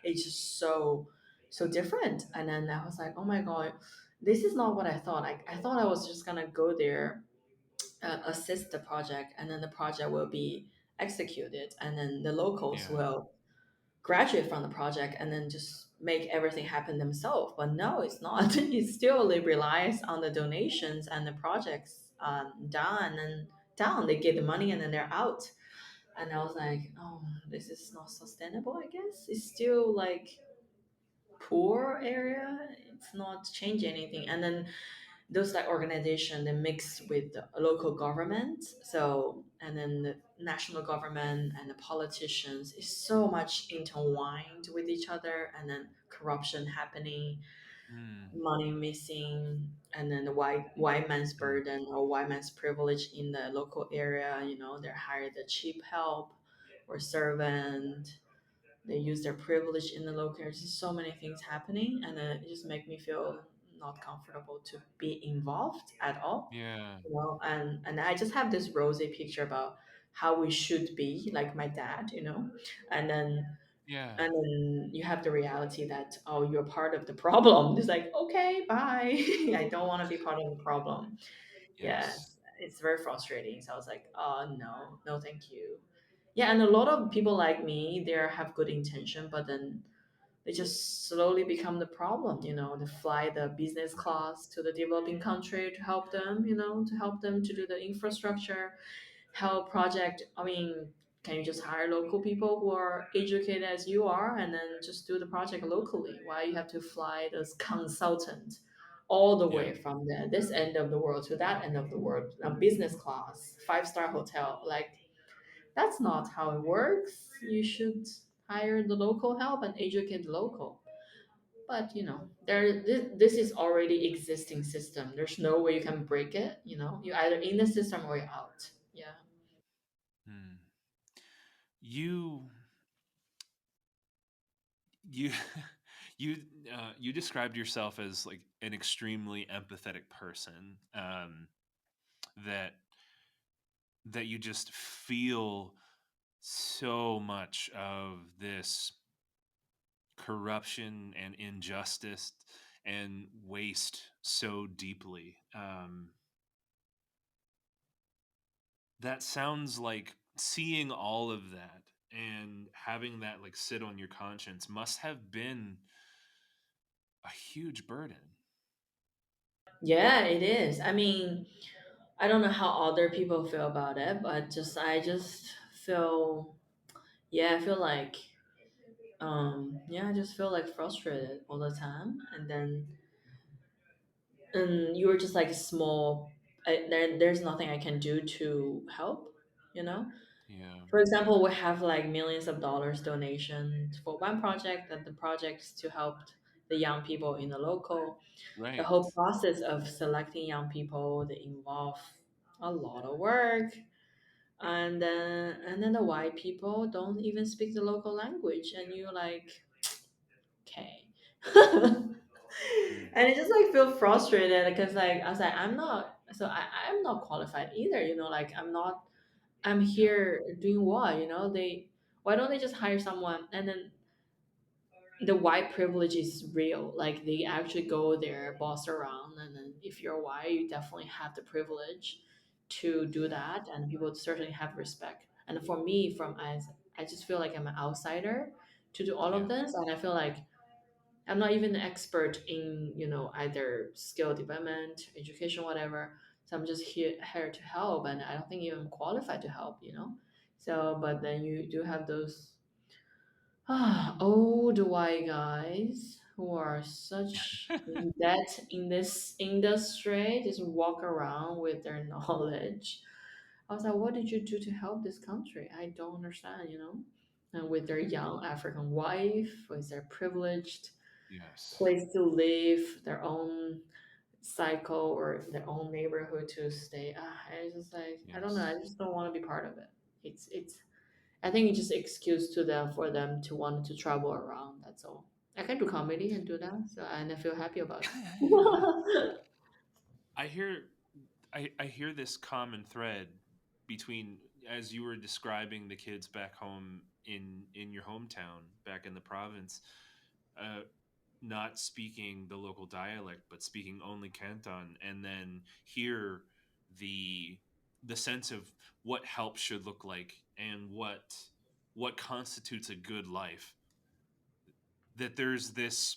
[SPEAKER 1] it's just so different. And then I was like, oh my god, this is not what I thought. I thought I was just gonna go there, assist the project, and then the project will be executed, and then the locals
[SPEAKER 2] Yeah.
[SPEAKER 1] will graduate from the project and then just make everything happen themselves. But no, it's not. It still relies on the donations and the projects done and down. They get the money and then they're out. And I was like, oh, this is not sustainable. I guess it's still like poor area. It's not changing anything. And then those like organization, they mix with the local government, so and then the national government and the politicians is so much intertwined with each other, and then corruption happening,
[SPEAKER 2] Hmm.
[SPEAKER 1] money missing, and then the white man's
[SPEAKER 2] Hmm.
[SPEAKER 1] burden or white man's privilege in the local area. They're hired the cheap help or servant, they use their privilege in the local area. There's so many things happening, and it just make me feel not comfortable to be involved at all.
[SPEAKER 2] Yeah.
[SPEAKER 1] And I just have this rosy picture about how we should be, like my dad, and then
[SPEAKER 2] Yeah.
[SPEAKER 1] and then you have the reality that, oh, you're part of the problem. It's like, okay, bye. I don't want to be part of the problem.
[SPEAKER 2] Yes.
[SPEAKER 1] Yes, it's very frustrating. So I was like, oh no, no, thank you. Yeah, and a lot of people like me, they have good intention, but then they just slowly become the problem. They fly the business class to the developing country to help them, to help them to do the infrastructure. help project. I mean, can you just hire local people who are educated as you are and then just do the project locally? Why you have to fly this consultant all the
[SPEAKER 2] Yeah.
[SPEAKER 1] way from this end of the world to that end of the world, a business class, five-star hotel? Like, that's not how it works. You should hire the local help and educate the local. But this is already existing system. There's no way you can break it. You're either in the system or you're out. Yeah.
[SPEAKER 2] Hmm. You you you you described yourself as like an extremely empathetic person, that you just feel so much of this corruption and injustice and waste so deeply. That sounds like seeing all of that and having that like sit on your conscience must have been a huge burden.
[SPEAKER 1] Yeah, it is. I mean, I don't know how other people feel about it, but I just feel, yeah, I feel like, yeah, I just feel like frustrated all the time. And you were just like small. There's nothing I can do to help. You know.
[SPEAKER 2] Yeah.
[SPEAKER 1] For example, we have like millions of dollars donation for one project, and the project is to help the young people in the local. The
[SPEAKER 2] Right.
[SPEAKER 1] whole process of selecting young people, they involve a lot of work, and then the white people don't even speak the local language, and you like, okay.
[SPEAKER 2] Mm.
[SPEAKER 1] And I just like feel frustrated because like I was like, I'm not qualified either, like I'm
[SPEAKER 2] Yeah.
[SPEAKER 1] here doing what, why don't they just hire someone, and then the white privilege is real. Like they actually go there, boss around, and then if you're white, you definitely have the privilege to do that, and people certainly have respect. And for me, from as I just feel like I'm an outsider to do all of
[SPEAKER 2] Yeah.
[SPEAKER 1] this, and I feel like I'm not even an expert in, either skill development, education, whatever. So I'm just here to help, and I don't think even I'm qualified to help. So, but then you do have those old white guys who are such in debt in this industry, just walk around with their knowledge. I was like, what did you do to help this country? I don't understand. And with their young African wife, with their privileged
[SPEAKER 2] Yes.
[SPEAKER 1] place to live, their own cycle or their own neighborhood to stay. I just like, I don't know. I
[SPEAKER 2] Yes.
[SPEAKER 1] just don't want to be part of it. It's. I think it's just excuse to them for them to want to travel around. That's all. I can do comedy and do that, so and I feel happy about it.
[SPEAKER 2] I hear I hear this common thread between, as you were describing the kids back home in your hometown back in the province, uh, not speaking the local dialect but speaking only Canton, and then hear the sense of what help should look like and what constitutes a good life. That there's this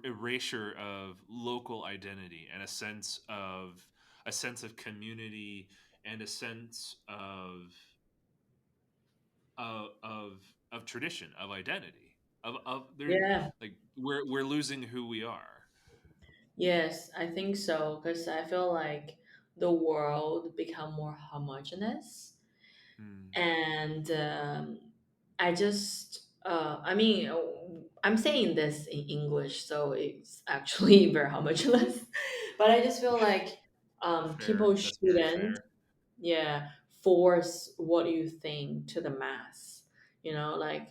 [SPEAKER 2] erasure of local identity and a sense of community and a sense of tradition, of identity, of there,
[SPEAKER 1] Yeah.
[SPEAKER 2] like we're losing who we are.
[SPEAKER 1] Yes, I think so because I feel like the world become more homogeneous,
[SPEAKER 2] Hmm.
[SPEAKER 1] and I just I mean I'm saying this in English, so it's actually very homogeneous, but I just feel like
[SPEAKER 2] Fair.
[SPEAKER 1] people
[SPEAKER 2] That's very
[SPEAKER 1] shouldn't,
[SPEAKER 2] fair.
[SPEAKER 1] yeah, force what you think to the mass, like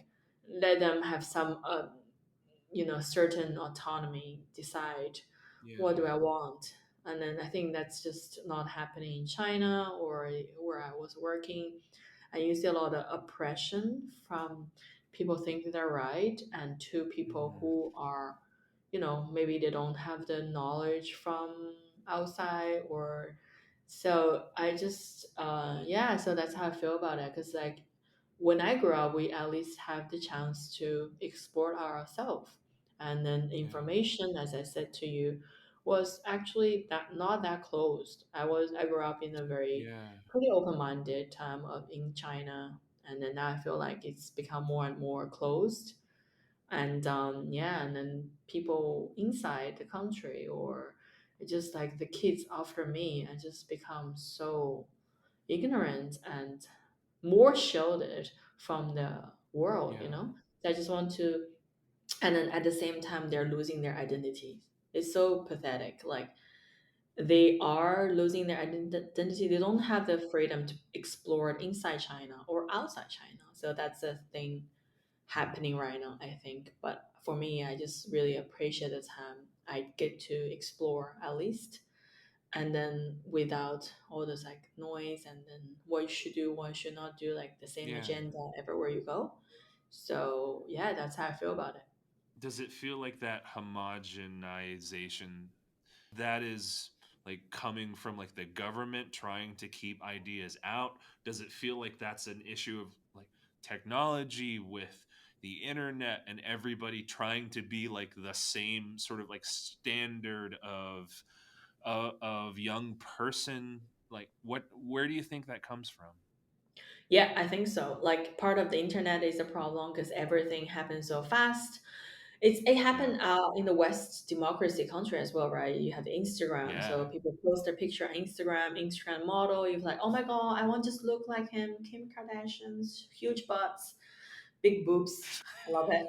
[SPEAKER 1] let them have some certain autonomy, decide what do
[SPEAKER 2] Yeah.
[SPEAKER 1] I want. And then I think that's just not happening in China or where I was working. And you see a lot of oppression from people thinking they're right, and to people
[SPEAKER 2] Mhm.
[SPEAKER 1] who are, maybe they don't have the knowledge from outside. Or so I just yeah, so that's how I feel about it. Because like when I grew up, we at least have the chance to explore ourselves. And then
[SPEAKER 2] Yeah.
[SPEAKER 1] information, as I said to you, was actually that not that closed. I grew up in a very
[SPEAKER 2] Yeah.
[SPEAKER 1] pretty open-minded time of in China, and then now I feel like it's become more and more closed. And yeah, and then people inside the country or just like the kids after me, and just become so ignorant and more shielded from the world,
[SPEAKER 2] Yeah.
[SPEAKER 1] They just want to, and then at the same time they're losing their identity. It's so pathetic. Like they are losing their identity. They don't have the freedom to explore it inside China or outside China. So that's a thing happening right now, I think. But for me, I just really appreciate the time I get to explore at least, and then without all this like noise, and then what you should do, what you should not do, like the same
[SPEAKER 2] Yeah.
[SPEAKER 1] agenda everywhere you go. So yeah, that's how I feel about it.
[SPEAKER 2] Does it feel like that homogenization that is like coming from like the government trying to keep ideas out? Does it feel like that's an issue of like technology with the internet and everybody trying to be like the same sort of like standard of young person? Like where do you think that comes from?
[SPEAKER 1] Yeah, I think so. Like part of the internet is a problem because everything happens so fast. It
[SPEAKER 2] Yeah.
[SPEAKER 1] happened in the West democracy country as well, right? You have Instagram, so
[SPEAKER 2] Yeah.
[SPEAKER 1] people post their picture on Instagram model. You're like, oh my god, I want to just look like him. Kim Kardashian's huge butts, big boobs. I love it.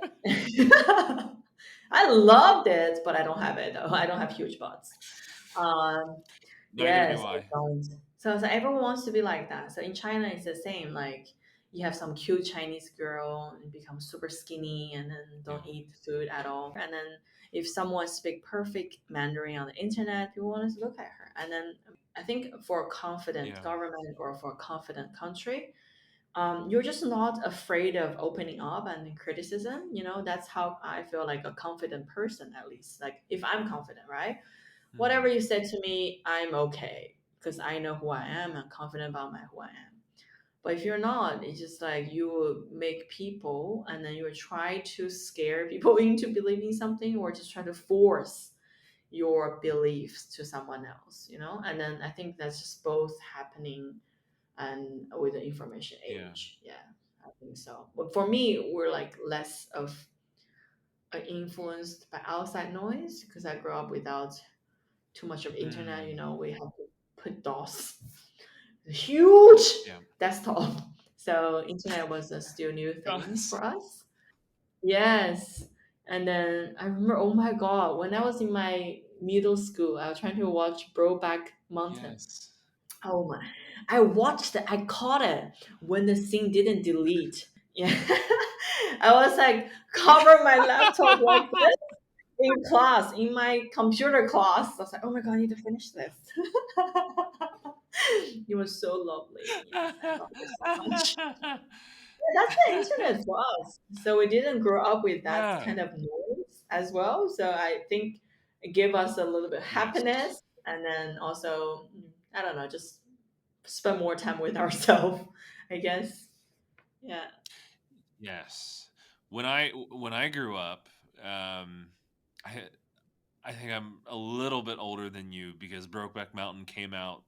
[SPEAKER 1] I loved it, but I don't have it. I don't have huge butts. Um,
[SPEAKER 2] Neither
[SPEAKER 1] yes,
[SPEAKER 2] do
[SPEAKER 1] I
[SPEAKER 2] I.
[SPEAKER 1] don't. So everyone wants to be like that. So in China, it's the same. Like you have some cute Chinese girl and become super skinny and then
[SPEAKER 2] Yeah.
[SPEAKER 1] don't eat food at all. And then if someone speak perfect Mandarin on the internet, people want to look at her. And then I think for a confident
[SPEAKER 2] Yeah.
[SPEAKER 1] government or for a confident country, you're just not afraid of opening up and criticism. That's how I feel like a confident person, at least. Like if I'm confident, right? Whatever
[SPEAKER 2] Hmm.
[SPEAKER 1] you said to me, I'm okay because I know who I am. I'm confident about my who I am. But if you're not, it's just like you will make people and then you will try to scare people into believing something or just try to force your beliefs to someone else. And then I think that's just both happening and with the information
[SPEAKER 2] Yeah.
[SPEAKER 1] age. Yeah, I think so. But for me, we're like less of influenced by outside noise because I grew up without too much of internet.
[SPEAKER 2] Mm.
[SPEAKER 1] We have to put DOS, huge
[SPEAKER 2] Yeah.
[SPEAKER 1] desktop. So internet was a still new thing
[SPEAKER 2] Yes.
[SPEAKER 1] for us. Yes. And then I remember, oh my God, when I was in my middle school, I was trying to watch Brokeback Mountain.
[SPEAKER 2] Yes.
[SPEAKER 1] Oh my! I watched it. I caught it when the scene didn't delete. Yeah, I was like cover my laptop like this in class, in my computer class. I was like, oh my god, I need to finish this. It was so lovely. Yeah, I loved it so much. Yeah, that's the internet for us. So we didn't grow up with that
[SPEAKER 2] Yeah.
[SPEAKER 1] kind of noise as well. So I think it gave us a little bit of
[SPEAKER 2] Yes.
[SPEAKER 1] happiness, and then also I don't know, just spend more time with ourselves, I guess. Yeah.
[SPEAKER 2] Yes. When I grew up, I I think I'm a little bit older than you because Brokeback Mountain came out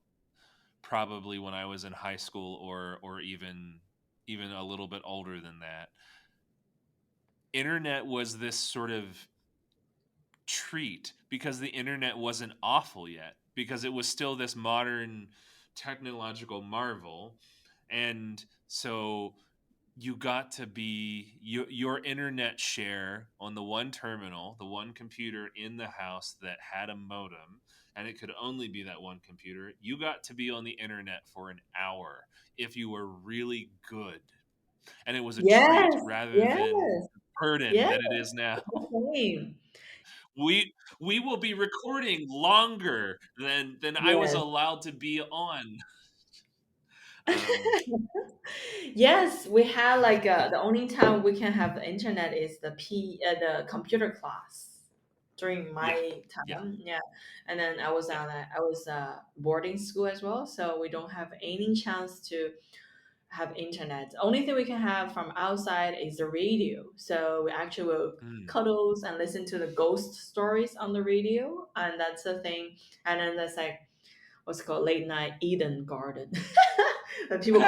[SPEAKER 2] probably when I was in high school or even a little bit older than that. Internet was this sort of treat because the internet wasn't awful yet because it was still this modern technological marvel, and so you got to be your internet share on the one terminal, the one computer in the house that had a modem, and it could only be that one computer. You got to be on the internet for an hour if you were really good, and it was a treat
[SPEAKER 1] Yes,
[SPEAKER 2] rather than
[SPEAKER 1] yes,
[SPEAKER 2] burden
[SPEAKER 1] yes,
[SPEAKER 2] than it is now.
[SPEAKER 1] the same.
[SPEAKER 2] We will be recording longer than I was
[SPEAKER 1] Yes.
[SPEAKER 2] allowed to be on. Um,
[SPEAKER 1] Yes, we had like the only time we can have the internet is the computer class during
[SPEAKER 2] yeah,
[SPEAKER 1] my
[SPEAKER 2] yeah,
[SPEAKER 1] time. Yeah, and then I was
[SPEAKER 2] yeah,
[SPEAKER 1] on I was boarding school as well, so we don't have any chance to have internet. The only thing we can have from outside is the radio. So we actually will
[SPEAKER 2] Mm.
[SPEAKER 1] cuddles and listen to the ghost stories on the radio, and that's the thing. And then that's like what's it called late night Eden Garden. And people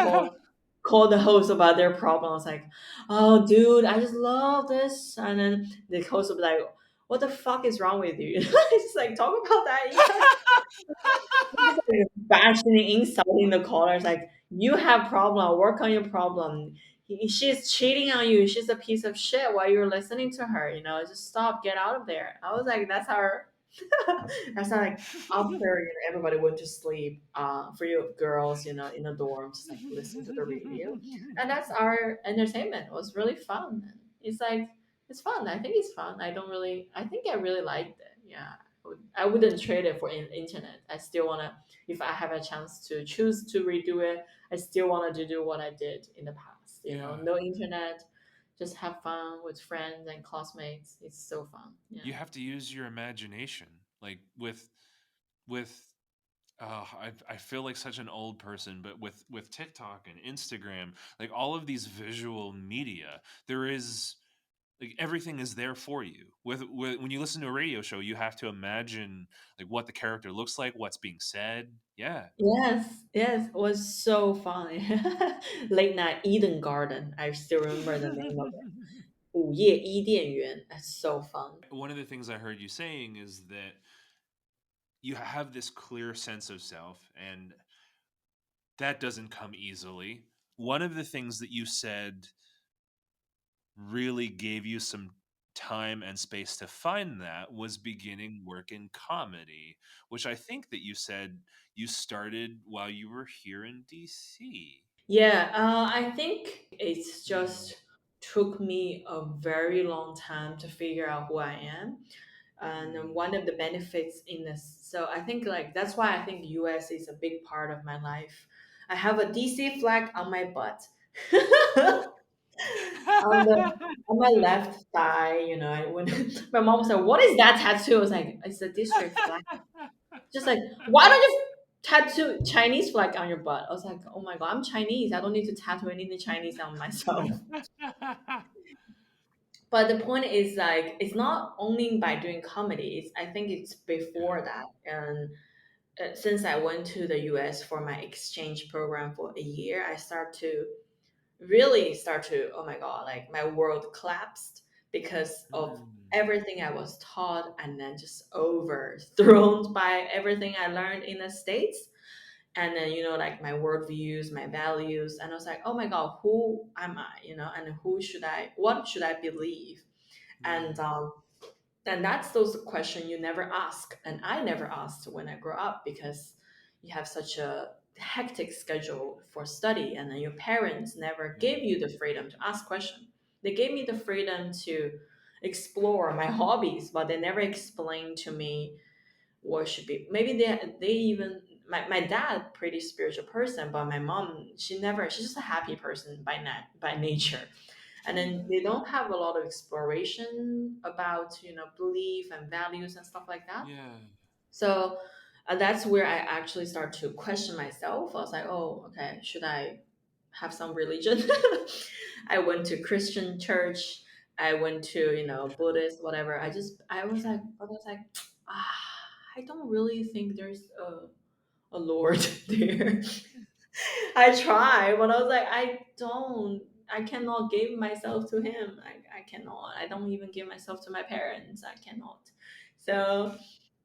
[SPEAKER 1] call the host about their problems like, oh dude, I just love this. And then the host will be like, what the fuck is wrong with you? It's just like talk about that. Just like bashing, insulting the callers. Like you have problem, work on your problem. She's cheating on you. She's a piece of shit while you're listening to her. Just stop. Get out of there. I was like, that's our. That's not like after everybody went to sleep. For you girls, in the dorm, just like listen to the radio, and that's our entertainment. It was really fun. It's like it's fun. I think it's fun. I don't really. I think I really liked it. Yeah. I wouldn't trade it for internet. I still wanna, if I have a chance to choose to redo it, I still wanted to do what I did in the past.
[SPEAKER 2] Yeah.
[SPEAKER 1] No internet, just have fun with friends and classmates. It's so fun. Yeah.
[SPEAKER 2] You have to use your imagination. Like with I feel like such an old person, but with TikTok and Instagram, like all of these visual media, there is like everything is there for you. With when you listen to a radio show, you have to imagine like what the character looks like, what's being said. Yeah.
[SPEAKER 1] Yes, yes, it was so fun. Late night Eden Garden. I still remember the name of it. 午夜伊甸园. That's so fun.
[SPEAKER 2] One of the things I heard you saying is that you have this clear sense of self, and that doesn't come easily. One of the things that you said really gave you some time and space to find that was beginning work in comedy, which I think that you said you started while you were here in DC.
[SPEAKER 1] Yeah, I think it's
[SPEAKER 2] Mm,
[SPEAKER 1] just took me a very long time to figure out who I am. And then
[SPEAKER 2] mm.
[SPEAKER 1] one of the benefits in this, so I think like that's why I think US is a big part of my life. I have a DC flag on my butt. on the on my left thigh, and when my mom said, "What is that tattoo?" I was like, "It's a district flag." Just like, why don't you tattoo Chinese flag on your butt? I was like, oh my god, I'm Chinese. I don't need to tattoo anything Chinese on myself. But the point is like, it's not only by doing comedy. I think it's
[SPEAKER 2] Yeah.
[SPEAKER 1] before that. And since I went to the US for my exchange program for a year, I start to, oh my god, like my world collapsed because of
[SPEAKER 2] Mm,
[SPEAKER 1] everything I was taught and then just overthrown by everything I learned in the States. And then like my worldviews, my values, and I was like, oh my god, who am I, and what should I believe?
[SPEAKER 2] yeah.
[SPEAKER 1] And that's those questions you never ask, and I never asked when I grew up because you have such a hectic schedule for study, and then your parents never
[SPEAKER 2] Yeah.
[SPEAKER 1] gave you the freedom to ask questions. They gave me the freedom to explore my hobbies, but they never explained to me what should be. Maybe they even my dad pretty spiritual person, but my mom, she's just a happy person by nature. And then they don't have a lot of exploration about belief and values and stuff like that.
[SPEAKER 2] Yeah.
[SPEAKER 1] So that's where I actually start to question myself. I was like, oh, okay, should I have some religion? I went to Christian church. I went to Buddhist, whatever.
[SPEAKER 2] Sure.
[SPEAKER 1] I was like, I don't really think there's a Lord there. I try, but I was like, I cannot give myself to him. I cannot. I don't even give myself to my parents. I cannot. So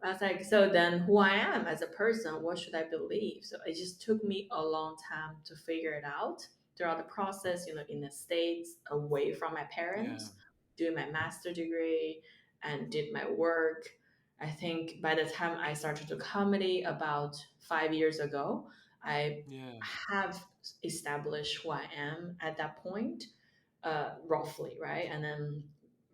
[SPEAKER 1] I was like, so then who I am as a person, what should I believe? So it just took me a long time to figure it out throughout the process, in the States, away from my
[SPEAKER 2] Yeah.
[SPEAKER 1] parents, doing my master degree and did my work. I think by the time I started to comedy about 5 years ago, I
[SPEAKER 2] Yeah.
[SPEAKER 1] have established who I am at that point, roughly, right? And then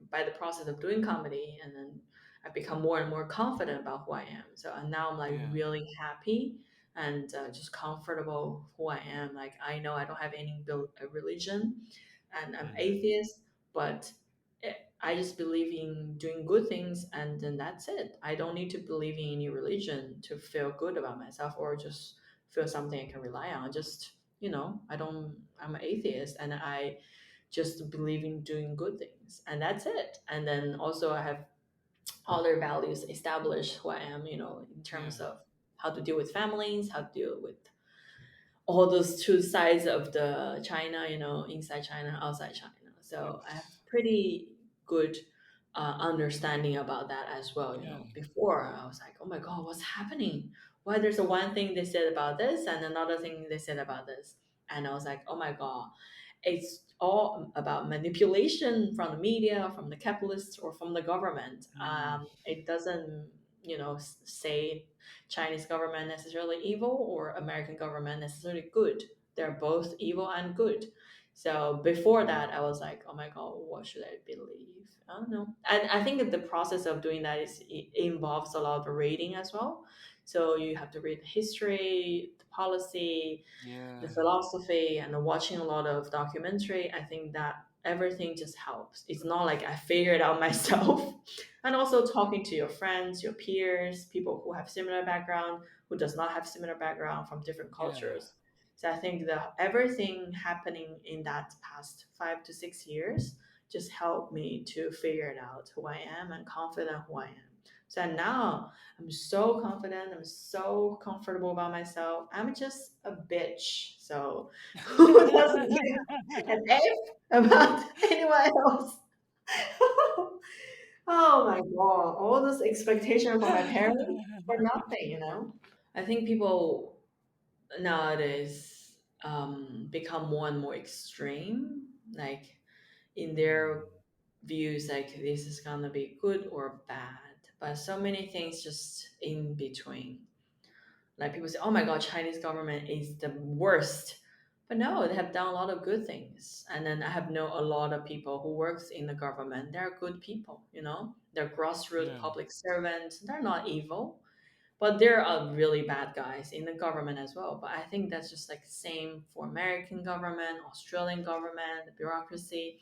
[SPEAKER 1] by the process of doing comedy, and then I become more and more confident about who I am. So and now I'm like
[SPEAKER 2] Yeah.
[SPEAKER 1] really happy and just comfortable who I am. Like I know I don't have any built a religion, and I'm
[SPEAKER 2] Hmm.
[SPEAKER 1] atheist, but I just believe in doing good things, and then that's it. I don't need to believe in any religion to feel good about myself or just feel something I can rely on. Just I'm an atheist, and I just believe in doing good things, and that's it. And then also I have other values established who I am, in terms
[SPEAKER 2] Yeah.
[SPEAKER 1] of how to deal with families, how to deal with all those two sides of the China, inside China, outside China. So I have pretty good understanding about that as well.
[SPEAKER 2] Yeah.
[SPEAKER 1] Before I was like, oh my God, what's happening? Why there's a one thing they said about this and another thing they said about this. And I was like, oh my God, it's all about manipulation from the media, from the capitalists, or from the government.
[SPEAKER 2] Mm,
[SPEAKER 1] It doesn't, say Chinese government necessarily evil or American government necessarily good. They're both evil and good. So before that, I was like, oh my God, what should I believe? I don't know. And I think that the process of doing that it involves a lot of reading as well. So you have to read the history, the policy, the
[SPEAKER 2] yeah.
[SPEAKER 1] philosophy, and the watching a lot of documentary. I think that everything just helps. It's not like I figured out myself. And also talking to your friends, your peers, people who have similar background, who does not have similar background from different
[SPEAKER 2] Yeah.
[SPEAKER 1] cultures. So I think that everything happening in that past 5 to 6 years just helped me to figure it out who I am and confident who I am. So now I'm so confident. I'm so comfortable about myself. I'm just a bitch. So who doesn't give an F about anyone else? Oh my God. All this expectation from my parents for nothing. I think people nowadays become more and more extreme, like in their
[SPEAKER 2] Mm,
[SPEAKER 1] views, like this is gonna be good or bad. But so many things just in between. Like people say, "Oh my God, Chinese government is the worst," but no, they have done a lot of good things. And then I have known a lot of people who works in the government. They're good people. They're grassroots
[SPEAKER 2] yeah.
[SPEAKER 1] public servants. They're not evil, but there are really bad guys in the government as well. But I think that's just like same for American government, Australian government, the bureaucracy.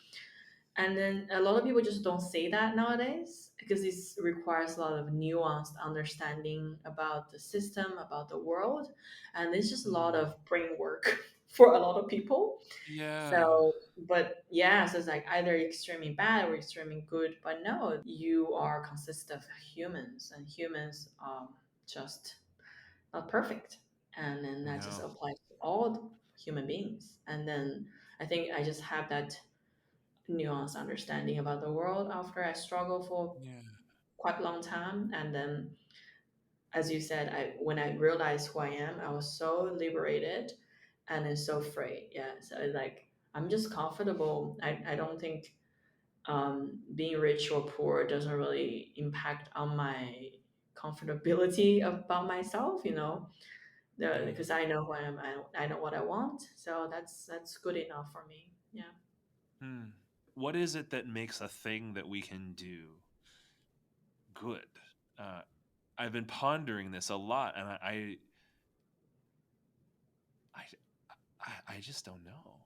[SPEAKER 1] And then a lot of people just don't say that nowadays because it requires a lot of nuanced understanding about the system, about the world. And it's just a lot
[SPEAKER 2] Mm,
[SPEAKER 1] of brain work for a lot of people.
[SPEAKER 2] yeah.
[SPEAKER 1] So, but yeah, so it's like either extremely bad or extremely good. But no, you are consist of humans, and humans are just not perfect. And then that just
[SPEAKER 2] No.
[SPEAKER 1] applies to all human beings. And then I think I just have that nuanced understanding about the world after I struggled for
[SPEAKER 2] Yeah.
[SPEAKER 1] quite a long time. And then, as you said, when I realized who I am, I was so liberated and then so free. Yeah. So it's like I'm just comfortable. I don't think being rich or poor doesn't really impact on my comfortability about myself.
[SPEAKER 2] Yeah.
[SPEAKER 1] Because I know who I am, I know what I want, so that's good enough for me. Yeah.
[SPEAKER 2] Hmm. What is it that makes a thing that we can do good? Uh, I've been pondering this a lot, and I, I just don't know.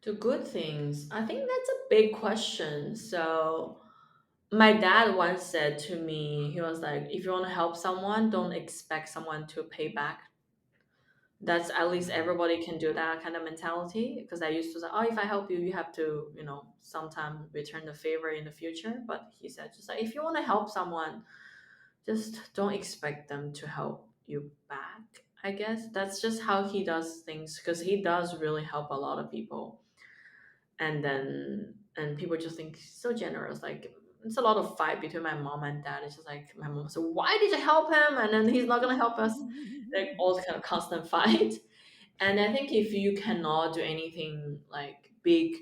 [SPEAKER 1] The good things. I think that's a big question. So, my dad once said to me, he was like, if you want to help someone, don't expect someone to pay back. That's at least
[SPEAKER 2] Mm,
[SPEAKER 1] everybody can do that kind of mentality. Because I used to say, oh, if I help you, you have to, sometime return the favor in the future. But he said, just like, if you want to help someone, just don't expect them to help you back. I guess that's just how he does things because he does really help a lot of people, and people just think he's so generous. Like it's a lot of fight between my mom and dad. It's just like my mom, so why did you help him, and then he's not gonna help us, like all kind of constant fight. And I think if you cannot do anything like big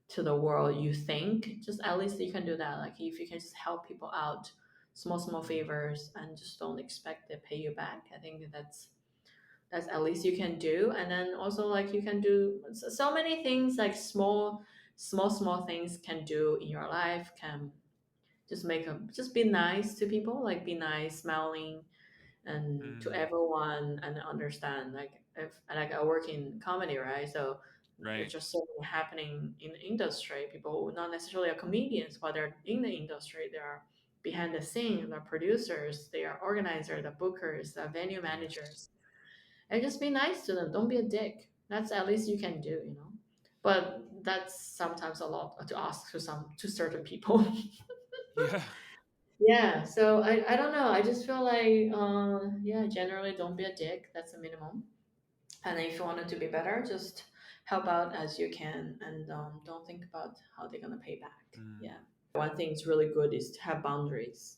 [SPEAKER 1] to the world, you think just at least you can do that. Like if you can just help people out, small
[SPEAKER 2] mm,
[SPEAKER 1] favors, and just don't expect they pay you back. I think that's at least you can do. And then also like you can do so many things, like small things can do in your life, can just be nice to people, like be nice, smiling, and to
[SPEAKER 2] mm.
[SPEAKER 1] everyone, and understand, like if like I work in comedy, right? So there's
[SPEAKER 2] Right.
[SPEAKER 1] just so much happening in the industry. People not necessarily are comedians, but they're in the industry. They are behind the scene, they're producers, they are organizers, the bookers, the venue
[SPEAKER 2] Yes.
[SPEAKER 1] managers. and just be nice to them. Don't be a dick. That's at least you can do, you know. But that's sometimes a lot to ask to certain people.
[SPEAKER 2] Yeah.
[SPEAKER 1] Yeah, so I don't know. I just feel like yeah, generally don't be a dick. That's a minimum. And if you want it to be better, just help out as you can, and don't think about how they're gonna pay back.
[SPEAKER 2] Mm.
[SPEAKER 1] Yeah. One thing is really good is to have boundaries.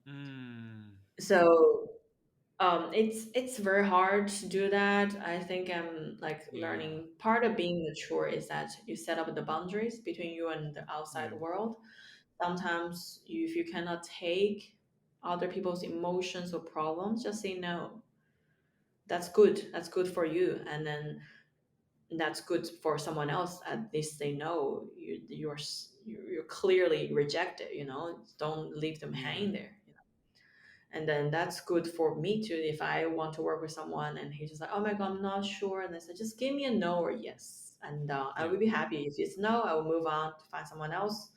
[SPEAKER 2] Mm.
[SPEAKER 1] So it's very hard to do that. I think I'm like
[SPEAKER 2] Yeah.
[SPEAKER 1] learning. Part of being mature is that you set up the boundaries between you and the outside
[SPEAKER 2] Yeah.
[SPEAKER 1] world. Sometimes if you cannot take other people's emotions or problems, just say no. That's good. That's good for you, and then that's good for someone else. At least they know you're clearly rejected. You know, don't leave them
[SPEAKER 2] Yeah.
[SPEAKER 1] hanging there. And then that's good for me too. If I want to work with someone and he's just like, oh my God, I'm not sure. And I said, just give me a no or yes. And I
[SPEAKER 2] Yeah.
[SPEAKER 1] will be happy. If it's no, I will move on to find someone else.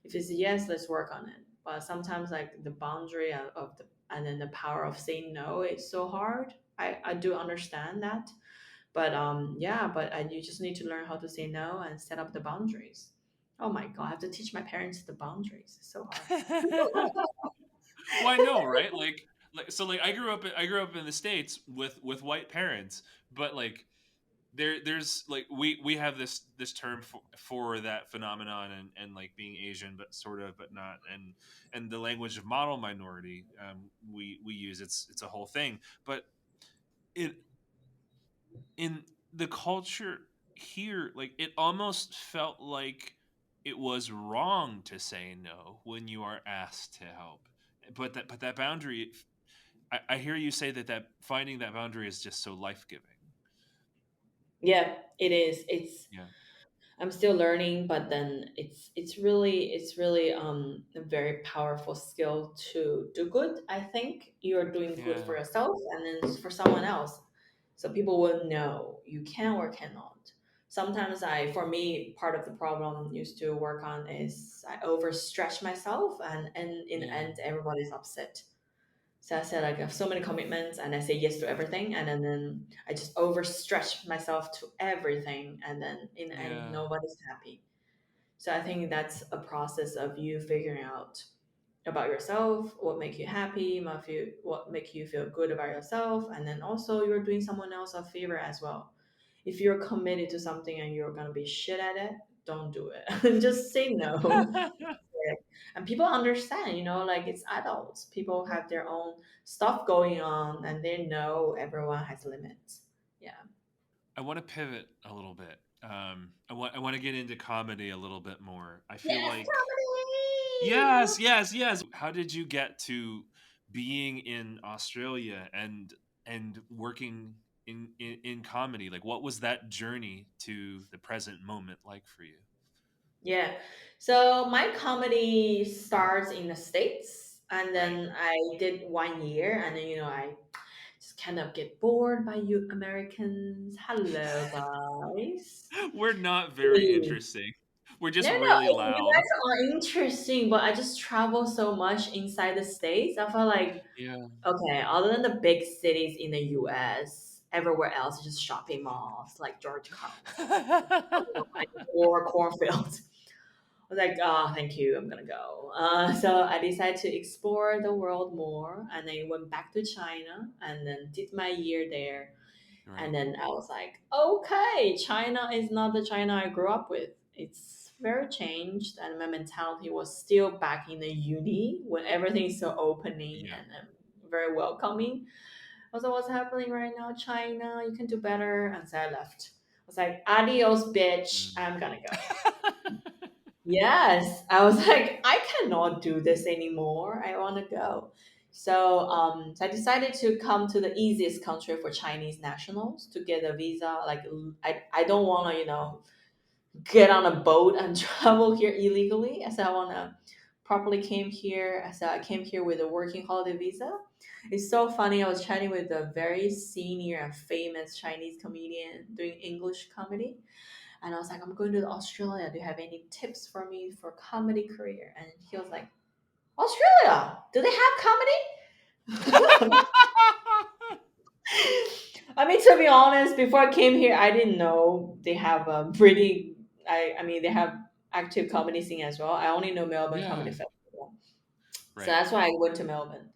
[SPEAKER 1] If it's yes, let's work on it. But sometimes like the boundary of the, and then the power of saying no is so hard. I do understand that. But yeah, but you just need to learn how to say no and set up the boundaries. Oh my God, I have to teach my parents the boundaries. It's so hard.
[SPEAKER 2] Well, I know, right? Like I grew up in the States with white parents, but like there's like we have this term for that phenomenon, and like being Asian but sort of but not, and the language of model minority, we use, it's a whole thing. But it in the culture here, like it almost felt like it was wrong to say no when you are asked to help. But that boundary, I hear you say that finding that boundary is just so life giving.
[SPEAKER 1] Yeah, it is.
[SPEAKER 2] Yeah.
[SPEAKER 1] I'm still learning, but then it's really a very powerful skill to do good. I think you're doing good for
[SPEAKER 2] Yeah.
[SPEAKER 1] yourself and then for someone else. So people will know you can or cannot. Sometimes for me, part of the problem used to work on is I overstretch myself, and in the
[SPEAKER 2] Yeah.
[SPEAKER 1] end, everybody's upset. So I said like I have so many commitments and I say yes to everything, and then I just overstretch myself to everything, and then in the end
[SPEAKER 2] Yeah.
[SPEAKER 1] nobody's happy. So I think that's a process of you figuring out about yourself, what make you happy, what make you feel good about yourself, and then also you're doing someone else a favor as well. If you're committed to something and you're gonna be shit at it, don't do it. Just say no. And people understand, like it's adults. People have their own stuff going on and they know everyone has limits. Yeah.
[SPEAKER 2] I want to pivot a little bit. I want to get into comedy a little bit more. I feel
[SPEAKER 1] Yes,
[SPEAKER 2] like
[SPEAKER 1] comedy.
[SPEAKER 2] yes, yes, yes. How did you get to being in Australia and working in comedy? Like, what was that journey to the present moment like for you?
[SPEAKER 1] Yeah. So my comedy starts in the States, and
[SPEAKER 2] Right.
[SPEAKER 1] then I did 1 year, and then I just kind of get bored by you Americans. Hello guys.
[SPEAKER 2] We're not very
[SPEAKER 1] Please.
[SPEAKER 2] interesting. We're
[SPEAKER 1] No,
[SPEAKER 2] just
[SPEAKER 1] no,
[SPEAKER 2] really
[SPEAKER 1] you
[SPEAKER 2] loud.
[SPEAKER 1] guys are interesting, but I just travel so much inside the States. I feel like,
[SPEAKER 2] Yeah.
[SPEAKER 1] okay, other than the big cities in the US, everywhere else is just shopping malls like George Carlin or cornfields. I was like, oh, thank you, I'm gonna go. So I decided to explore the world more, and I went back to China and then did my year there. And
[SPEAKER 2] Right.
[SPEAKER 1] then I was like, okay, China is not the China I grew up with. It's very changed, and my mentality was still back in the uni when everything is so opening
[SPEAKER 2] Yeah.
[SPEAKER 1] and very welcoming. I was like, what's happening right now, China? You can do better. And so I left. I was like, adios, bitch.
[SPEAKER 2] Mm.
[SPEAKER 1] I'm gonna go. Yes, I was like, I cannot do this anymore. I want to go. So I decided to come to the easiest country for Chinese nationals to get a visa. Like, I don't want to, get on a boat and travel here illegally. I said, I want to properly came here. I said, I came here with a working holiday visa. It's so funny. I was chatting with a very senior and famous Chinese comedian doing English comedy. And I was like, I'm going to Australia. Do you have any tips for me for comedy career? And he was like, Australia, do they have comedy? to be honest, before I came here, I didn't know they have a pretty. I mean, they have active comedy scene as well. I only know Melbourne Comedy
[SPEAKER 2] Yeah.
[SPEAKER 1] Festival, so
[SPEAKER 2] Right.
[SPEAKER 1] that's why I went to Melbourne.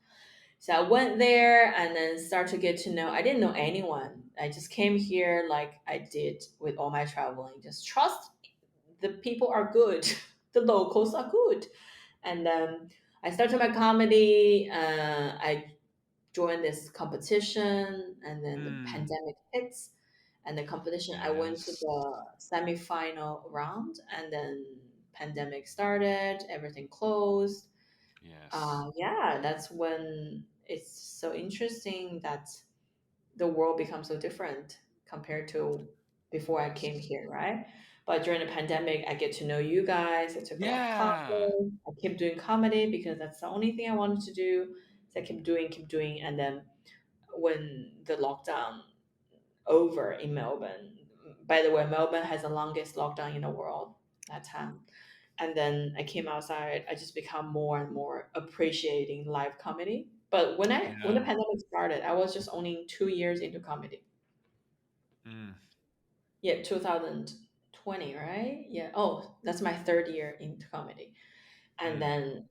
[SPEAKER 1] So I went there and then start to get to know. I didn't know anyone. I just came here like I did with all my traveling. Just trust the people are good. The locals are good. And I started my comedy. I joined this competition, and then the
[SPEAKER 2] Mm.
[SPEAKER 1] pandemic hits. And the competition, I went to
[SPEAKER 2] Yes.
[SPEAKER 1] the semi-final round, and then pandemic started. Everything closed.
[SPEAKER 2] Yes.
[SPEAKER 1] Yeah, that's when it's so interesting that the world becomes so different compared to before I came
[SPEAKER 2] Yes.
[SPEAKER 1] here, right? But during the pandemic, I get to know you guys. I took a lot of
[SPEAKER 2] Yeah.
[SPEAKER 1] classes. I kept doing comedy because that's the only thing I wanted to do. So I keep doing. And then when the lockdown over in Melbourne, by the way, Melbourne has the longest lockdown in the world that time. And then I came outside, I just become more and more appreciating live comedy. But when the
[SPEAKER 2] Yeah.
[SPEAKER 1] pandemic started, I was just only 2 years into comedy.
[SPEAKER 2] Mm.
[SPEAKER 1] Yeah, 2020, right? Yeah. Oh, that's my third year into comedy. And
[SPEAKER 2] Mm.
[SPEAKER 1] then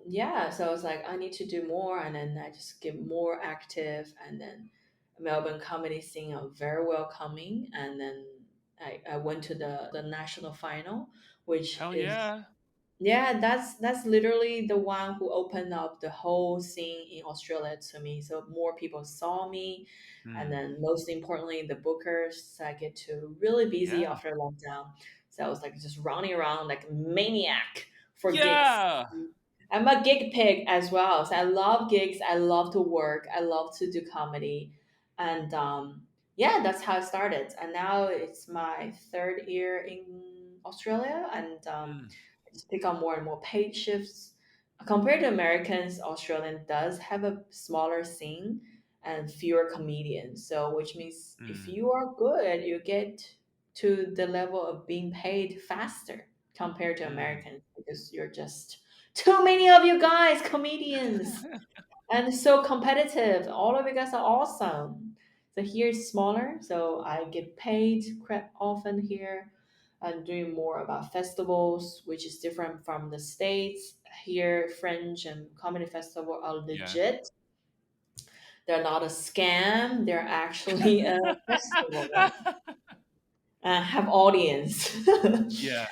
[SPEAKER 1] yeah, so I was like, I need to do more, and then I just get more active, and then Melbourne comedy scene are very welcoming, and then I went to the national final, which
[SPEAKER 2] Hell
[SPEAKER 1] is
[SPEAKER 2] yeah.
[SPEAKER 1] yeah, that's literally the one who opened up the whole scene in Australia to me. So more people saw me, and
[SPEAKER 2] Mm.
[SPEAKER 1] then most importantly, the bookers. I get to really busy
[SPEAKER 2] Yeah.
[SPEAKER 1] after lockdown. So I was like just running around like a maniac for gigs.
[SPEAKER 2] Yeah.
[SPEAKER 1] I'm a gig pig as well. So I love gigs. I love to work. I love to do comedy, and yeah, that's how it started. And now it's my third year in Australia, and
[SPEAKER 2] Mm.
[SPEAKER 1] just pick up more and more paid shifts. Compared to Americans, Australian does have a smaller scene and fewer comedians. So, which means if
[SPEAKER 2] Mm.
[SPEAKER 1] you are good, you get to the level of being paid faster compared to
[SPEAKER 2] Mm.
[SPEAKER 1] Americans because you're just too many of you guys, comedians, and so competitive. All of you guys are awesome. So here it's smaller, so I get paid quite often here. I'm doing more about festivals, which is different from the States. Here, Fringe and Comedy Festival are
[SPEAKER 2] Yeah.
[SPEAKER 1] legit. They're not a scam. They're actually a festival and have audience.
[SPEAKER 2] Yeah.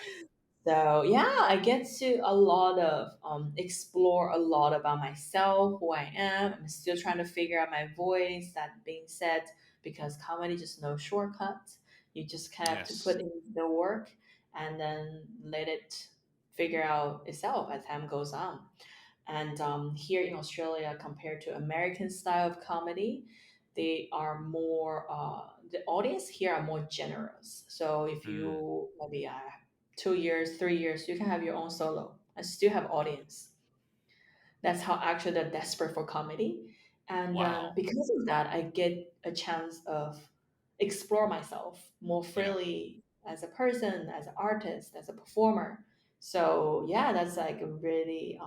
[SPEAKER 1] So yeah, I get to a lot of explore a lot about myself, who I am. I'm still trying to figure out my voice. That being said, because comedy just no shortcuts. You just have to
[SPEAKER 2] Yes.
[SPEAKER 1] put in the work and then let it figure out itself as time goes on. And here in Australia, compared to American style of comedy, they are more. The audience here are more generous. So if
[SPEAKER 2] Mm.
[SPEAKER 1] you maybe 2 years, 3 years, you can have your own solo and still have audience. That's how actually they're desperate for comedy. And
[SPEAKER 2] Wow.
[SPEAKER 1] because of that, I get a chance of explore myself more
[SPEAKER 2] Yeah.
[SPEAKER 1] freely as a person, as an artist, as a performer. So yeah, that's like really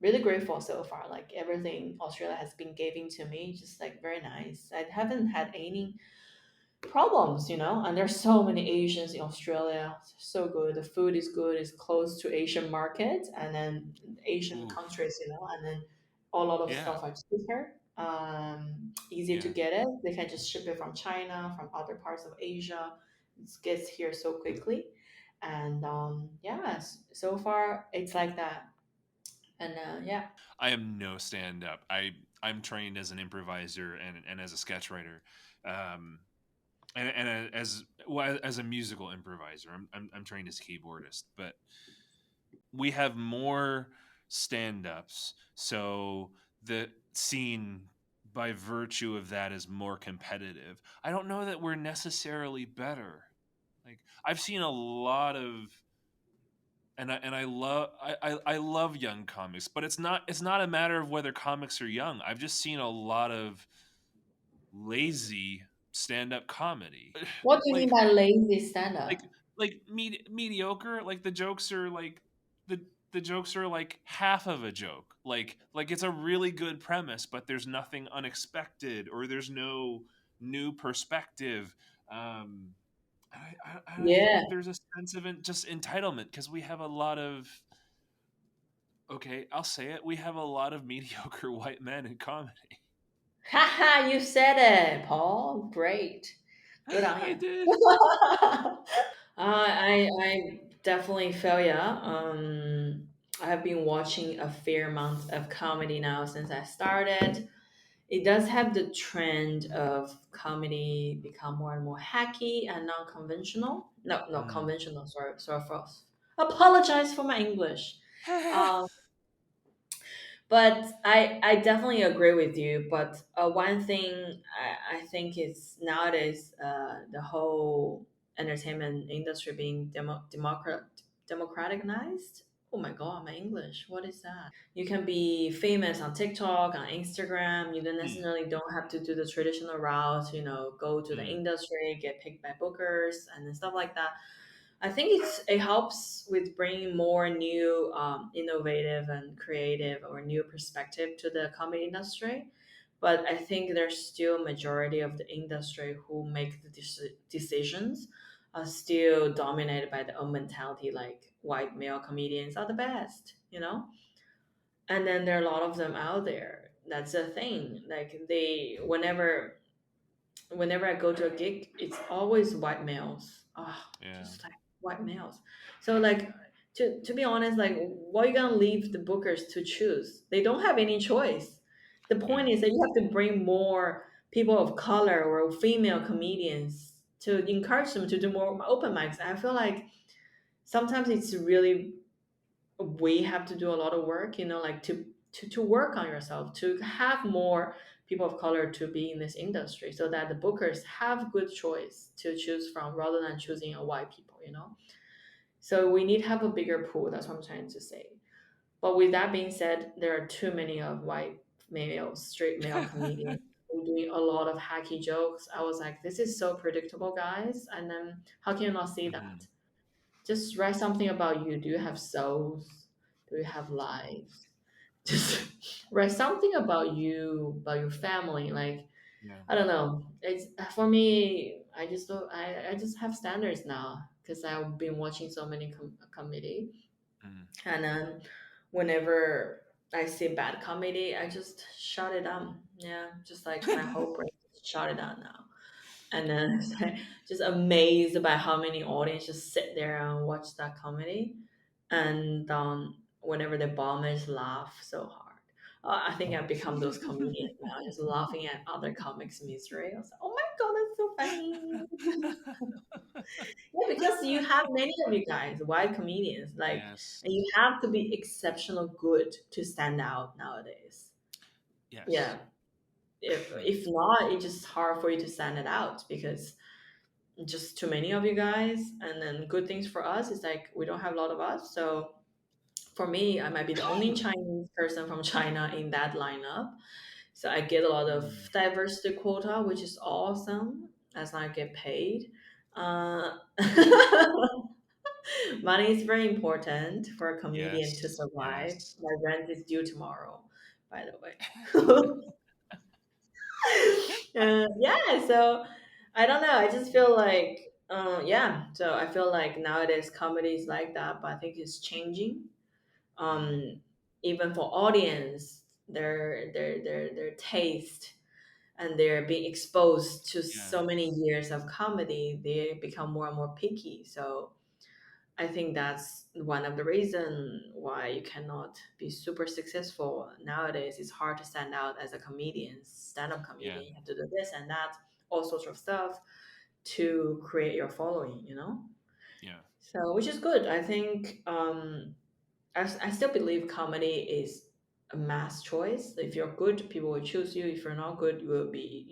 [SPEAKER 1] really grateful so far. Like everything Australia has been giving to me, just like very nice. I haven't had any problems, and there's so many Asians in Australia. So good. The food is good. It's close to Asian market, and then Asian
[SPEAKER 2] Ooh.
[SPEAKER 1] countries, and then a lot of
[SPEAKER 2] Yeah.
[SPEAKER 1] stuff are cheaper. Easy to
[SPEAKER 2] Yeah.
[SPEAKER 1] get it. They can just ship it from China, from other parts of Asia. It gets here so quickly, and yeah, so far it's like that. And yeah,
[SPEAKER 2] I am no stand up. I'm trained as an improviser and as a sketch writer. Um and as well as a musical improviser. I'm trained as a keyboardist, but we have more stand-ups, so the scene by virtue of that is more competitive. I don't know that we're necessarily better. Like I've seen a lot of and I love young comics, but it's not a matter of whether comics are young. I've just seen a lot of lazy stand-up comedy.
[SPEAKER 1] what do you mean
[SPEAKER 2] like
[SPEAKER 1] by lazy stand
[SPEAKER 2] like
[SPEAKER 1] up?
[SPEAKER 2] mediocre. Like the jokes are like the jokes are like half of a joke. Like it's a really good premise, but there's nothing unexpected, or there's new perspective. Um, I
[SPEAKER 1] Yeah.
[SPEAKER 2] think there's a sense of just entitlement because we have a lot of, okay, I'll say it, we have a lot of mediocre white men in comedy.
[SPEAKER 1] Haha, you said it, Paul. Great. Good on
[SPEAKER 2] I
[SPEAKER 1] you.
[SPEAKER 2] did.
[SPEAKER 1] I definitely feel ya. I've been watching a fair amount of comedy now since I started. It does have the trend of comedy become more and more hacky and non-conventional. No, not
[SPEAKER 2] Mm.
[SPEAKER 1] conventional. Sorry for. Apologize for my English. Um, but I definitely agree with you. But one thing I think is nowadays the whole entertainment industry being democratized. Oh my god, my English. What is that? You can be famous on TikTok, on Instagram. You don't
[SPEAKER 2] Mm.
[SPEAKER 1] necessarily don't have to do the traditional route. Go to the
[SPEAKER 2] Mm.
[SPEAKER 1] industry, get picked by bookers, and then stuff like that. I think it helps with bringing more new, innovative and creative or new perspective to the comedy industry. But I think there's still majority of the industry who make the decisions are still dominated by their own mentality, like white male comedians are the best, and then there are a lot of them out there. That's a thing. Like whenever I go to a gig, it's always white males. Oh,
[SPEAKER 2] Yeah.
[SPEAKER 1] just like white males. So like to be honest, like what are you gonna leave the bookers to choose? They don't have any choice. The point
[SPEAKER 2] Yeah.
[SPEAKER 1] is that you have to bring more people of color or female comedians to encourage them to do more open mics. I feel like sometimes it's really we have to do a lot of work, like to work on yourself, to have more people of color to be in this industry so that the bookers have good choice to choose from rather than choosing a white people. So we need to have a bigger pool. That's what I'm trying to say. But with that being said, there are too many of white male, straight male comedians who doing a lot of hacky jokes. I was like, this is so predictable, guys. And then how can you not see
[SPEAKER 2] Hmm.
[SPEAKER 1] that? Just write something about you. Do you have souls? Do you have lives? Just write something about you, about your family. Like,
[SPEAKER 2] Yeah.
[SPEAKER 1] I don't know. It's for me. I just don't. I just have standards now because I've been watching so many comedy,
[SPEAKER 2] Mm.
[SPEAKER 1] and then whenever I see bad comedy, I just shut it down. Yeah, just like my whole brain just shut it down now. And then it's like, just amazed by how many audience just sit there and watch that comedy, and whenever the bombers laugh so hard. I think I've become those comedians now, just laughing at other comics' misery. I was like, oh my god, that's so funny. Yeah, because you have many of you guys, white comedians, like,
[SPEAKER 2] Yes.
[SPEAKER 1] and you have to be exceptional good to stand out nowadays.
[SPEAKER 2] Yes.
[SPEAKER 1] Yeah, if not, it's just hard for you to stand it out because just too many of you guys. And then good things for us is like we don't have a lot of us. So for me, I might be the only Chinese person from China in that lineup. So I get a lot of
[SPEAKER 2] Mm.
[SPEAKER 1] diversity quota, which is awesome as I get paid. Uh, money is very important for a comedian to
[SPEAKER 2] Yes.
[SPEAKER 1] survive.
[SPEAKER 2] Yes.
[SPEAKER 1] My rent is due tomorrow, by the way. Yeah, so I don't know. I just feel like, yeah. So I feel like nowadays comedy is like that, but I think it's changing.
[SPEAKER 2] Mm.
[SPEAKER 1] Um, Even for audience, their taste and they're being exposed to
[SPEAKER 2] Yeah.
[SPEAKER 1] so many years of comedy, they become more and more picky. So I think that's one of the reason why you cannot be super successful nowadays. It's hard to stand out as a comedian, stand-up
[SPEAKER 2] Yeah.
[SPEAKER 1] comedian. You have to do this and that, all sorts of stuff to create your following.
[SPEAKER 2] Yeah.
[SPEAKER 1] So, which is good. I think I still believe comedy is a mass choice. If you're good, people will choose you. If you're not good, you will be,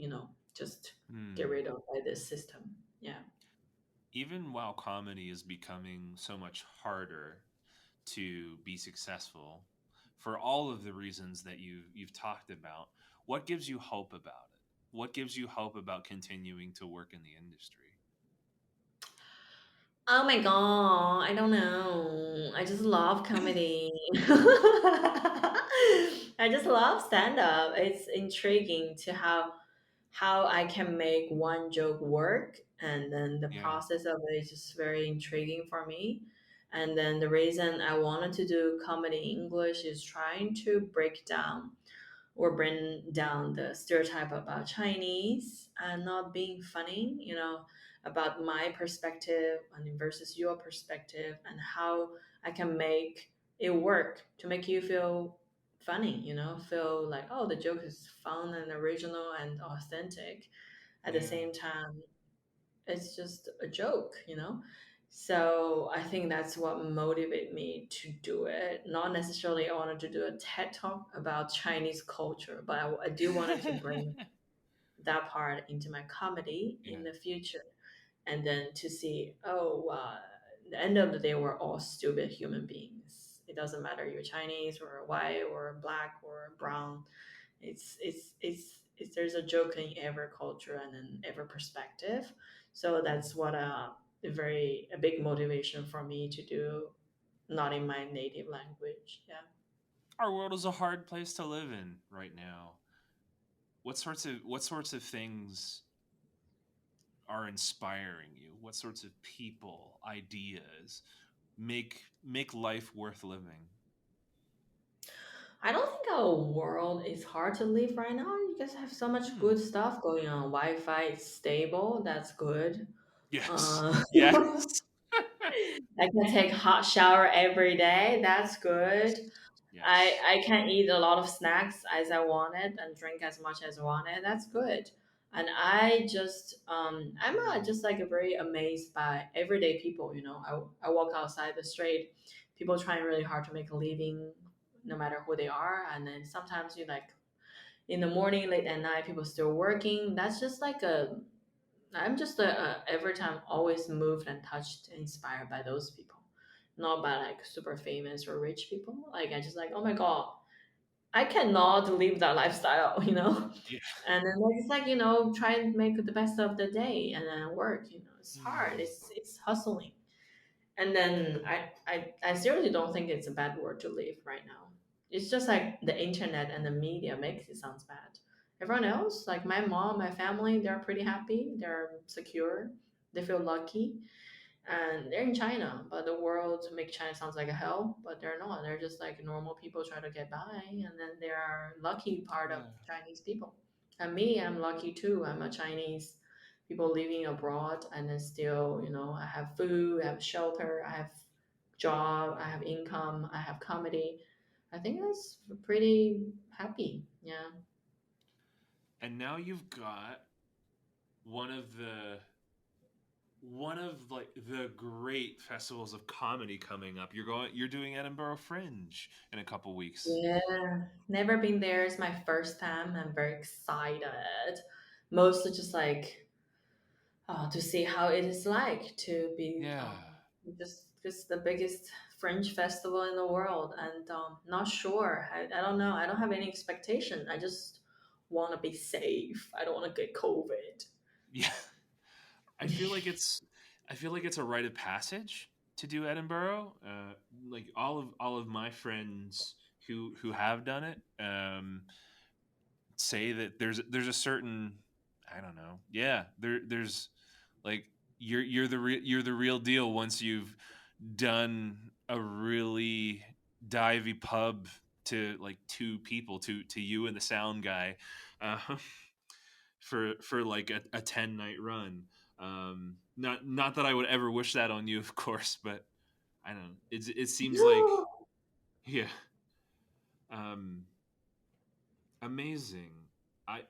[SPEAKER 1] just get
[SPEAKER 2] Mm.
[SPEAKER 1] rid of by this system. Yeah.
[SPEAKER 2] Even while comedy is becoming so much harder to be successful for all of the reasons that you've talked about, what gives you hope about it? What gives you hope about continuing to work in the industry?
[SPEAKER 1] Oh my god, I don't know. I just love comedy. I just love stand up. It's intriguing to have how I can make one joke work, and then the
[SPEAKER 2] Yeah.
[SPEAKER 1] process of it is just very intriguing for me. And then the reason I wanted to do comedy English is trying to break down or bring down the stereotype about Chinese and not being funny, about my perspective and versus your perspective, and how I can make it work to make you feel funny, feel like, oh, the joke is fun and original and authentic. At the
[SPEAKER 2] Yeah.
[SPEAKER 1] same time, it's just a joke, So I think that's what motivated me to do it. Not necessarily I wanted to do a TED talk about Chinese culture, but I do wanted to bring that part into my comedy in
[SPEAKER 2] Yeah.
[SPEAKER 1] the future. And then to see, oh, the end of the day, we're all stupid human beings. It doesn't matter you're Chinese or white or black or brown. It's there's a joke in every culture and in every perspective. So that's what a big motivation for me to do, not in my native language. Yeah.
[SPEAKER 2] Our world is a hard place to live in right now. What sorts of things are inspiring you? What sorts of people, ideas make life worth living?
[SPEAKER 1] I don't think our world is hard to live right now. You guys have so much
[SPEAKER 2] Hmm.
[SPEAKER 1] good stuff going on. Wi-Fi is stable. That's good.
[SPEAKER 2] Yes.
[SPEAKER 1] Uh,
[SPEAKER 2] Yes.
[SPEAKER 1] I can take hot shower every day. That's good.
[SPEAKER 2] Yes.
[SPEAKER 1] I can eat a lot of snacks as I wanted and drink as much as I wanted. That's good. And I just I'm just like very amazed by everyday people. I walk outside the street, people trying really hard to make a living, no matter who they are. And then sometimes you like in the morning, late at night, people still working. That's just like I'm just every time always moved and touched and inspired by those people, not by like super famous or rich people. Like I just like, oh my god, I cannot live that lifestyle,
[SPEAKER 2] Yeah.
[SPEAKER 1] And then it's like, try and make the best of the day and then work. It's hard.
[SPEAKER 2] Hmm.
[SPEAKER 1] It's hustling. And then I seriously don't think it's a bad word to live right now. It's just like the internet and the media makes it sounds bad. Everyone else, like my mom, my family, they're pretty happy. They're secure. They feel lucky, and they're in China, but the world make China sounds like a hell, but they're not. They're just like normal people try to get by, and then they are lucky part of
[SPEAKER 2] Yeah.
[SPEAKER 1] Chinese people. And me, I'm lucky too. I'm a Chinese people living abroad, and then still, I have food, I have shelter, I have job, I have income, I have comedy. I think that's pretty happy. Yeah.
[SPEAKER 2] And now you've got one of the one of like the great festivals of comedy coming up. You're doing Edinburgh Fringe in a couple weeks.
[SPEAKER 1] Yeah, never been there. It's my first time. I'm very excited. Mostly just like to see how it is like to be
[SPEAKER 2] Yeah.
[SPEAKER 1] just the biggest French festival in the world, and not sure. I don't know. I don't have any expectation. I just want to be safe. I don't want to get COVID.
[SPEAKER 2] Yeah. I feel like it's I feel like it's a rite of passage to do Edinburgh. Like all of my friends who have done it say that there's a certain, I don't know. Yeah, there's like you're the real deal once you've done a really divey pub to like two people, to you and the sound guy, uh, for like a 10 night run. Not that I would ever wish that on you, of course, but I don't know. It seems like, yeah, um, amazing. I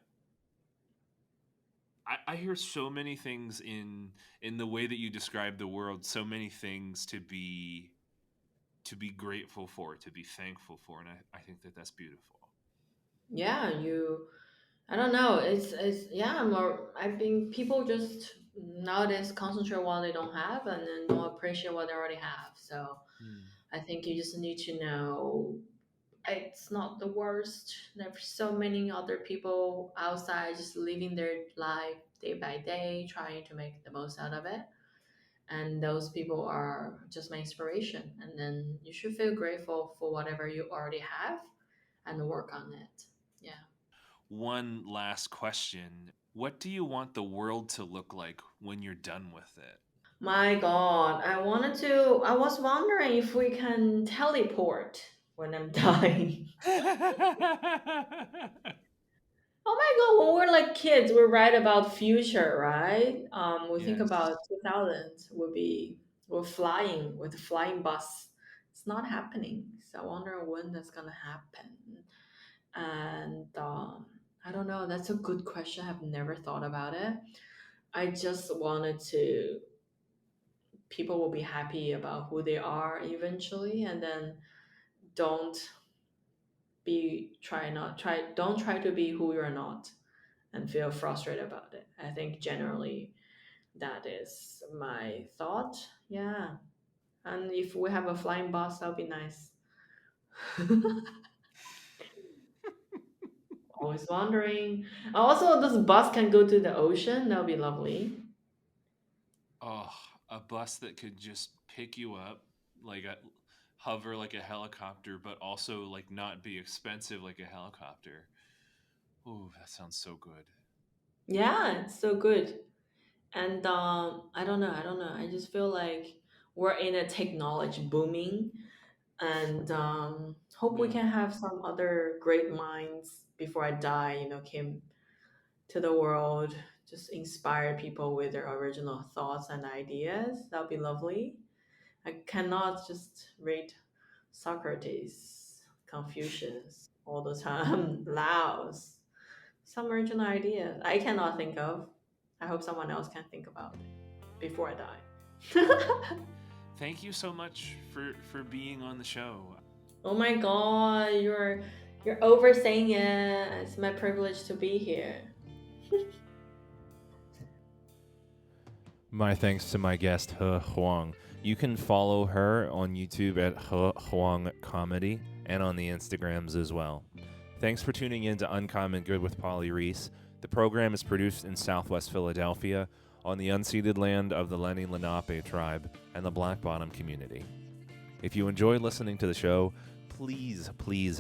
[SPEAKER 2] I hear so many things in the way that you describe the world. So many things to be grateful for, to be thankful for, and I think that that's beautiful.
[SPEAKER 1] Yeah, you. I don't know. It's yeah. More. I think people just nowadays concentrate what they don't have and then don't appreciate what they already have. So
[SPEAKER 2] Hmm.
[SPEAKER 1] I think you just need to know it's not the worst. There's so many other people outside just living their life day by day, trying to make the most out of it. And those people are just my inspiration. And then you should feel grateful for whatever you already have and work on it. Yeah.
[SPEAKER 2] one last question. What do you want the world to look like when you're done with it?
[SPEAKER 1] My God, I was wondering if we can teleport when I'm dying. Oh my God, when we're like kids, we write about future, right? We think about
[SPEAKER 2] Yes.
[SPEAKER 1] 2000s we're flying with a flying bus. It's not happening. So I wonder when that's gonna happen. And I don't know. That's a good question. I've never thought about it. I just wanted to people will be happy about who they are eventually, and then don't don't try to be who you're not and feel frustrated about it. I think generally that is my thought. Yeah. And if we have a flying bus, that would be nice. Always wondering. Also, this bus can go to the ocean. That would be lovely.
[SPEAKER 2] Oh, a bus that could just pick you up, like a hover like a helicopter, but also like not be expensive like a helicopter. Oh, that sounds so good.
[SPEAKER 1] Yeah, it's so good. And I don't know. I just feel like we're in a technology booming, and hope we
[SPEAKER 2] Yeah.
[SPEAKER 1] can have some other great minds before I die. Came to the world, just inspire people with their original thoughts and ideas. That would be lovely. I cannot just read Socrates, Confucius all the time. Laos, some original ideas I cannot think of. I hope someone else can think about it before I die.
[SPEAKER 2] Thank you so much for being on the show.
[SPEAKER 1] Oh my God, you're oversaying it. It's my privilege to be here.
[SPEAKER 2] My thanks to my guest, He Huang. You can follow her on YouTube at He Huang Comedy and on the Instagrams as well. Thanks for tuning in to Uncommon Good with Polly Reese. The program is produced in Southwest Philadelphia on the unceded land of the Lenni Lenape tribe and the Black Bottom community. If you enjoy listening to the show, please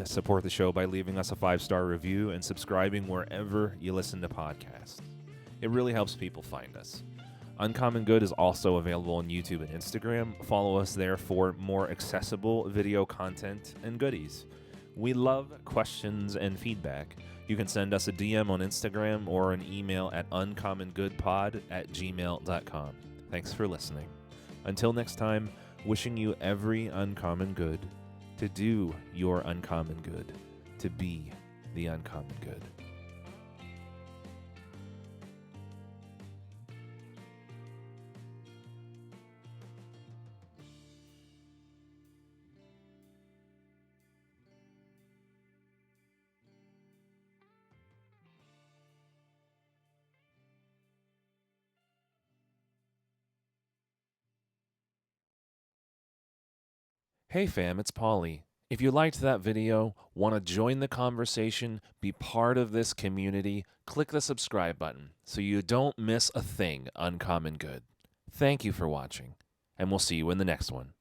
[SPEAKER 2] support the show by leaving us a 5-star review and subscribing wherever you listen to podcasts. It really helps people find us. Uncommon Good is also available on YouTube and Instagram. Follow us there for more accessible video content and goodies. We love questions and feedback. You can send us a DM on Instagram or an email at uncommongoodpod@gmail.com. Thanks for listening. Until next time, wishing you every uncommon good, to do your uncommon good, to be the uncommon good. Hey fam, it's Polly. If you liked that video, want to join the conversation, be part of this community, click the subscribe button so you don't miss a thing uncommon good. Thank you for watching, and we'll see you in the next one.